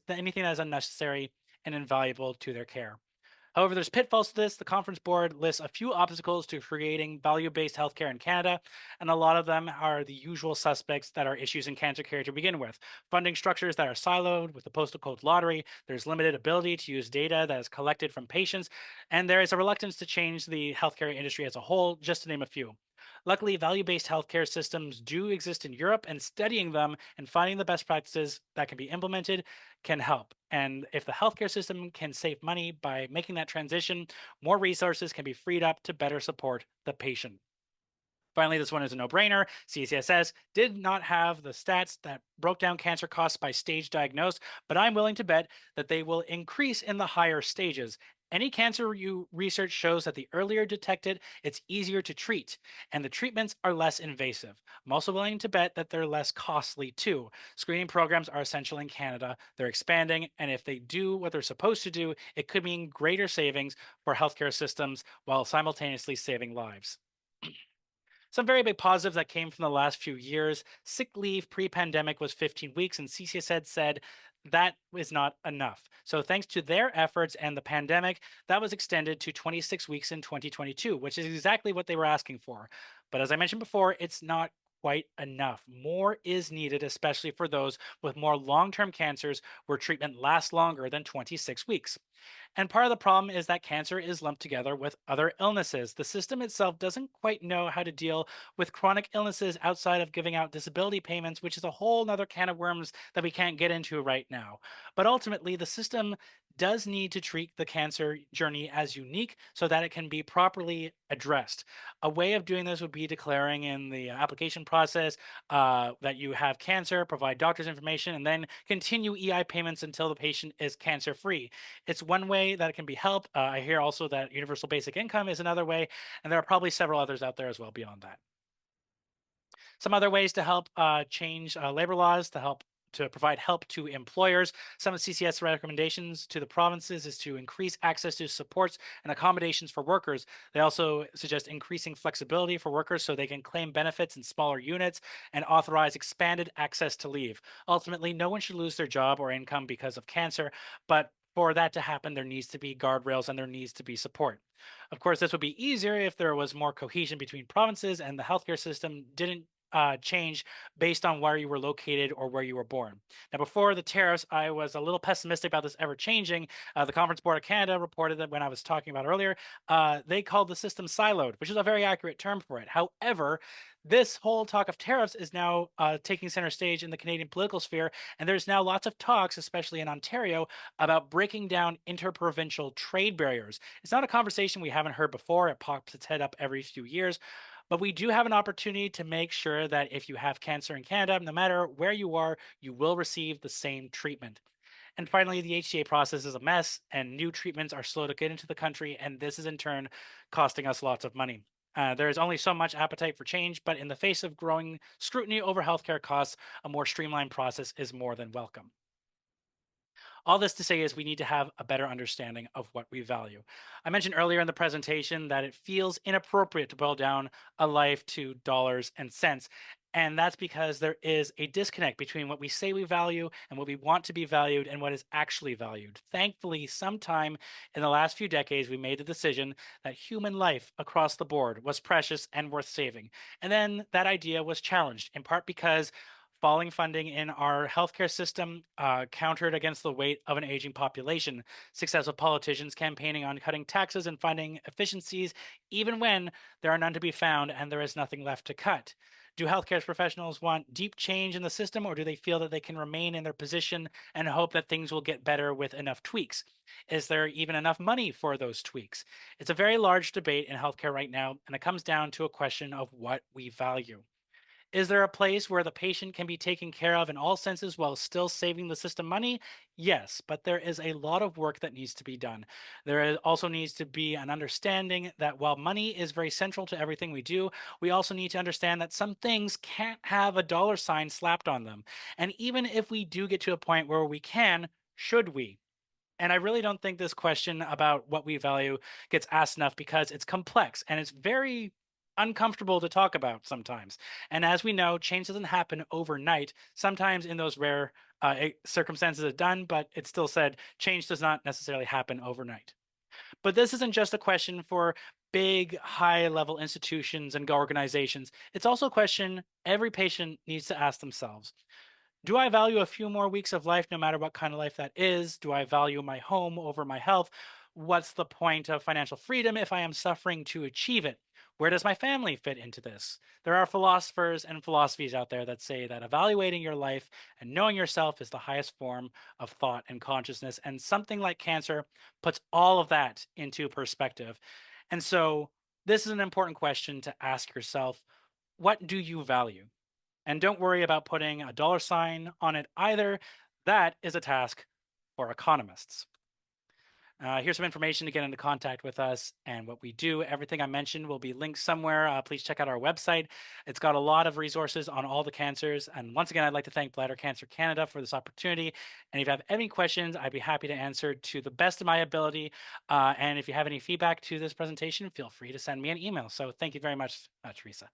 [SPEAKER 2] anything that is unnecessary and invaluable to their care. However, there's pitfalls to this. The conference board lists a few obstacles to creating value-based healthcare in Canada, and a lot of them are the usual suspects that are issues in cancer care to begin with. Funding structures that are siloed with the postal code lottery, there's limited ability to use data that is collected from patients, and there is a reluctance to change the healthcare industry as a whole, just to name a few. Luckily, value based healthcare systems do exist in Europe, and studying them and finding the best practices that can be implemented can help. And if the healthcare system can save money by making that transition, more resources can be freed up to better support the patient. Finally, this one is a no brainer. CCSS did not have the stats that broke down cancer costs by stage diagnosed, but I'm willing to bet that they will increase in the higher stages. Any cancer research shows that the earlier detected, it's easier to treat, and the treatments are less invasive. I'm also willing to bet that they're less costly too. Screening programs are essential in Canada. They're expanding, and if they do what they're supposed to do, it could mean greater savings for healthcare systems while simultaneously saving lives. Some very big positives that came from the last few years. Sick leave pre pandemic was 15 weeks, and CCS had said that was not enough. So, thanks to their efforts and the pandemic, that was extended to 26 weeks in 2022, which is exactly what they were asking for. But as I mentioned before, it's not quite enough. More is needed, especially for those with more long term cancers where treatment lasts longer than 26 weeks. And part of the problem is that cancer is lumped together with other illnesses. The system itself doesn't quite know how to deal with chronic illnesses outside of giving out disability payments, which is a whole nother can of worms that we can't get into right now. But ultimately, the system does need to treat the cancer journey as unique so that it can be properly addressed. A way of doing this would be declaring in the application process that you have cancer, provide doctor's information, and then continue EI payments until the patient is cancer free. It's one way that it can be helped. I hear also that universal basic income is another way, and there are probably several others out there as well beyond that. Some other ways to help change labor laws to provide help to employers. Some of CCS recommendations to the provinces is to increase access to supports and accommodations for workers. They also suggest increasing flexibility for workers so they can claim benefits in smaller units and authorize expanded access to leave. Ultimately, no one should lose their job or income because of cancer, but for that to happen, there needs to be guardrails and there needs to be support. Of course, this would be easier if there was more cohesion between provinces and the healthcare system didn't change based on where you were located or where you were born. Now, before the tariffs, I was a little pessimistic about this ever changing. The Conference Board of Canada reported that when I was talking about earlier, they called the system siloed, which is a very accurate term for it. However, this whole talk of tariffs is now taking center stage in the Canadian political sphere, and there's now lots of talks, especially in Ontario, about breaking down interprovincial trade barriers. It's not a conversation we haven't heard before. It pops its head up every few years. But we do have an opportunity to make sure that if you have cancer in Canada, no matter where you are, you will receive the same treatment. And finally, the HTA process is a mess, and new treatments are slow to get into the country, and this is in turn costing us lots of money. There is only so much appetite for change, but in the face of growing scrutiny over healthcare costs, a more streamlined process is more than welcome. All this to say is we need to have a better understanding of what we value. I mentioned earlier in the presentation that it feels inappropriate to boil down a life to dollars and cents. And that's because there is a disconnect between what we say we value and what we want to be valued and what is actually valued. Thankfully, sometime in the last few decades, we made the decision that human life across the board was precious and worth saving. And then that idea was challenged, in part because falling funding in our healthcare system countered against the weight of an aging population. Successive politicians campaigning on cutting taxes and finding efficiencies, even when there are none to be found and there is nothing left to cut. Do healthcare professionals want deep change in the system, or do they feel that they can remain in their position and hope that things will get better with enough tweaks? Is there even enough money for those tweaks? It's a very large debate in healthcare right now, and it comes down to a question of what we value. Is there a place where the patient can be taken care of in all senses while still saving the system money? Yes, but there is a lot of work that needs to be done. Also needs to be an understanding that while money is very central to everything we do, we also need to understand that some things can't have a dollar sign slapped on them. And even if we do get to a point where we can, should we? And I really don't think this question about what we value gets asked enough because it's complex and it's very uncomfortable to talk about sometimes. And as we know, change doesn't happen overnight. Sometimes in those rare circumstances it's done, but it's still said change does not necessarily happen overnight. But this isn't just a question for big, high level institutions and organizations. It's also a question every patient needs to ask themselves. Do I value a few more weeks of life, no matter what kind of life that is? Do I value my home over my health? What's the point of financial freedom if I am suffering to achieve it? Where does my family fit into this? There are philosophers and philosophies out there that say that evaluating your life and knowing yourself is the highest form of thought and consciousness. And something like cancer puts all of that into perspective. And so, this is an important question to ask yourself. What do you value? And don't worry about putting a dollar sign on it either. That is a task for economists. Here's some information to get into contact with us and what we do. Everything I mentioned will be linked somewhere. Please check out our website. It's got a lot of resources on all the cancers. And once again, I'd like to thank Bladder Cancer Canada for this opportunity. And if you have any questions, I'd be happy to answer to the best of my ability. And if you have any feedback to this presentation, feel free to send me an email. So thank you very much, Teresa.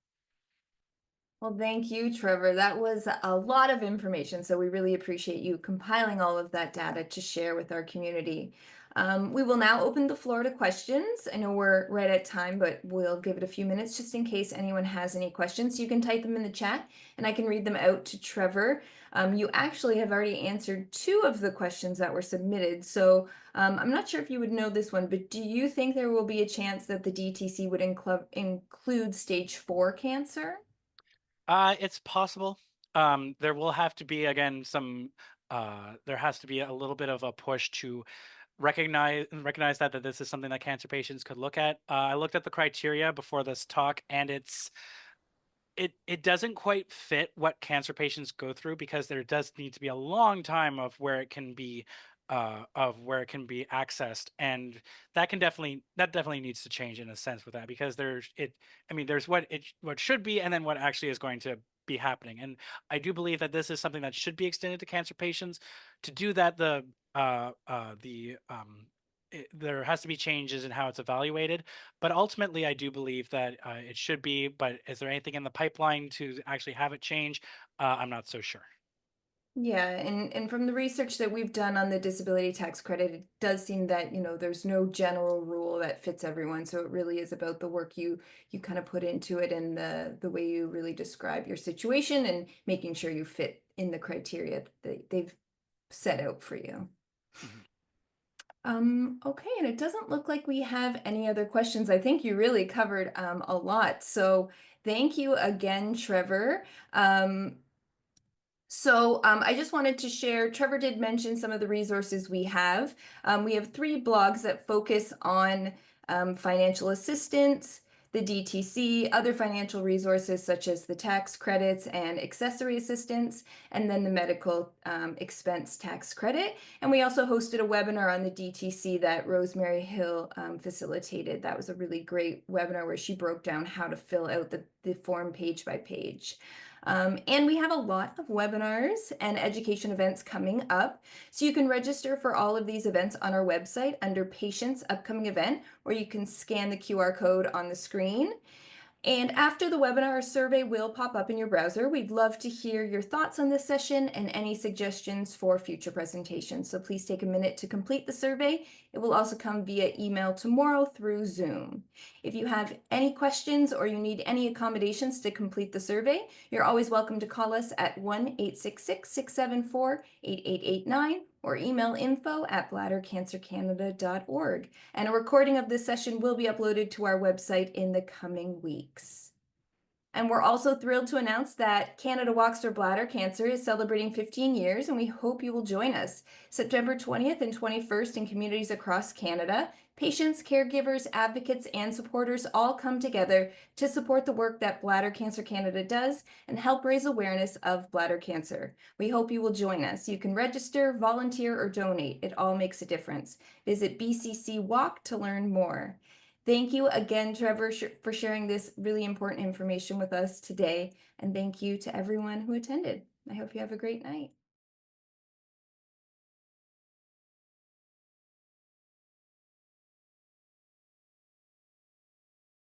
[SPEAKER 1] Well, thank you, Trevor. That was a lot of information, so we really appreciate you compiling all of that data to share with our community. We will now open the floor to questions. I know we're right at time, but we'll give it a few minutes just in case anyone has any questions. You can type them in the chat and I can read them out to Trevor. You actually have already answered two of the questions that were submitted, so I'm not sure if you would know this one, but do you think there will be a chance that the DTC would include stage 4 cancer?
[SPEAKER 2] It's possible. There will have to be again some. There has to be a little bit of a push to recognize that this is something that cancer patients could look at. I looked at the criteria before this talk, and it doesn't quite fit what cancer patients go through because there does need to be a long time of where it can be accessed, and that definitely needs to change in a sense with that, because there's what should be and then what actually is going to be happening. And I do believe that this is something that should be extended to cancer patients. To do that, there has to be changes in how it's evaluated, but ultimately I do believe that it should be. But is there anything in the pipeline to actually have it change? I'm not so sure.
[SPEAKER 1] Yeah, and from the research that we've done on the disability tax credit, it does seem that, there's no general rule that fits everyone. So it really is about the work you kind of put into it and the way you really describe your situation and making sure you fit in the criteria that they've set out for you.
[SPEAKER 2] Mhm.
[SPEAKER 1] Okay, and it doesn't look like we have any other questions. I think you really covered a lot. So thank you again, Trevor. I just wanted to share, Trevor did mention some of the resources we have. We have 3 blogs that focus on financial assistance, the DTC, other financial resources such as the tax credits and accessory assistance, and then the medical expense tax credit. And we also hosted a webinar on the DTC that Rosemary Hill facilitated. That was a really great webinar where she broke down how to fill out the form page by page. And we have a lot of webinars and education events coming up. So you can register for all of these events on our website under Patients Upcoming Event, or you can scan the QR code on the screen. And after the webinar, a survey will pop up in your browser. We'd love to hear your thoughts on this session and any suggestions for future presentations. So please take a minute to complete the survey. It will also come via email tomorrow through Zoom. If you have any questions or you need any accommodations to complete the survey, you're always welcome to call us at 1-866-674-8889 or email info@bladdercancercanada.org. And a recording of this session will be uploaded to our website in the coming weeks. And we're also thrilled to announce that Canada Walks for Bladder Cancer is celebrating 15 years, and we hope you will join us. September 20th and 21st in communities across Canada, patients, caregivers, advocates, and supporters all come together to support the work that Bladder Cancer Canada does and help raise awareness of bladder cancer. We hope you will join us. You can register, volunteer, or donate. It all makes a difference. Visit BCC Walk to learn more. Thank you again, Trevor, for sharing this really important information with us today. And thank you to everyone who attended. I hope you have a great night.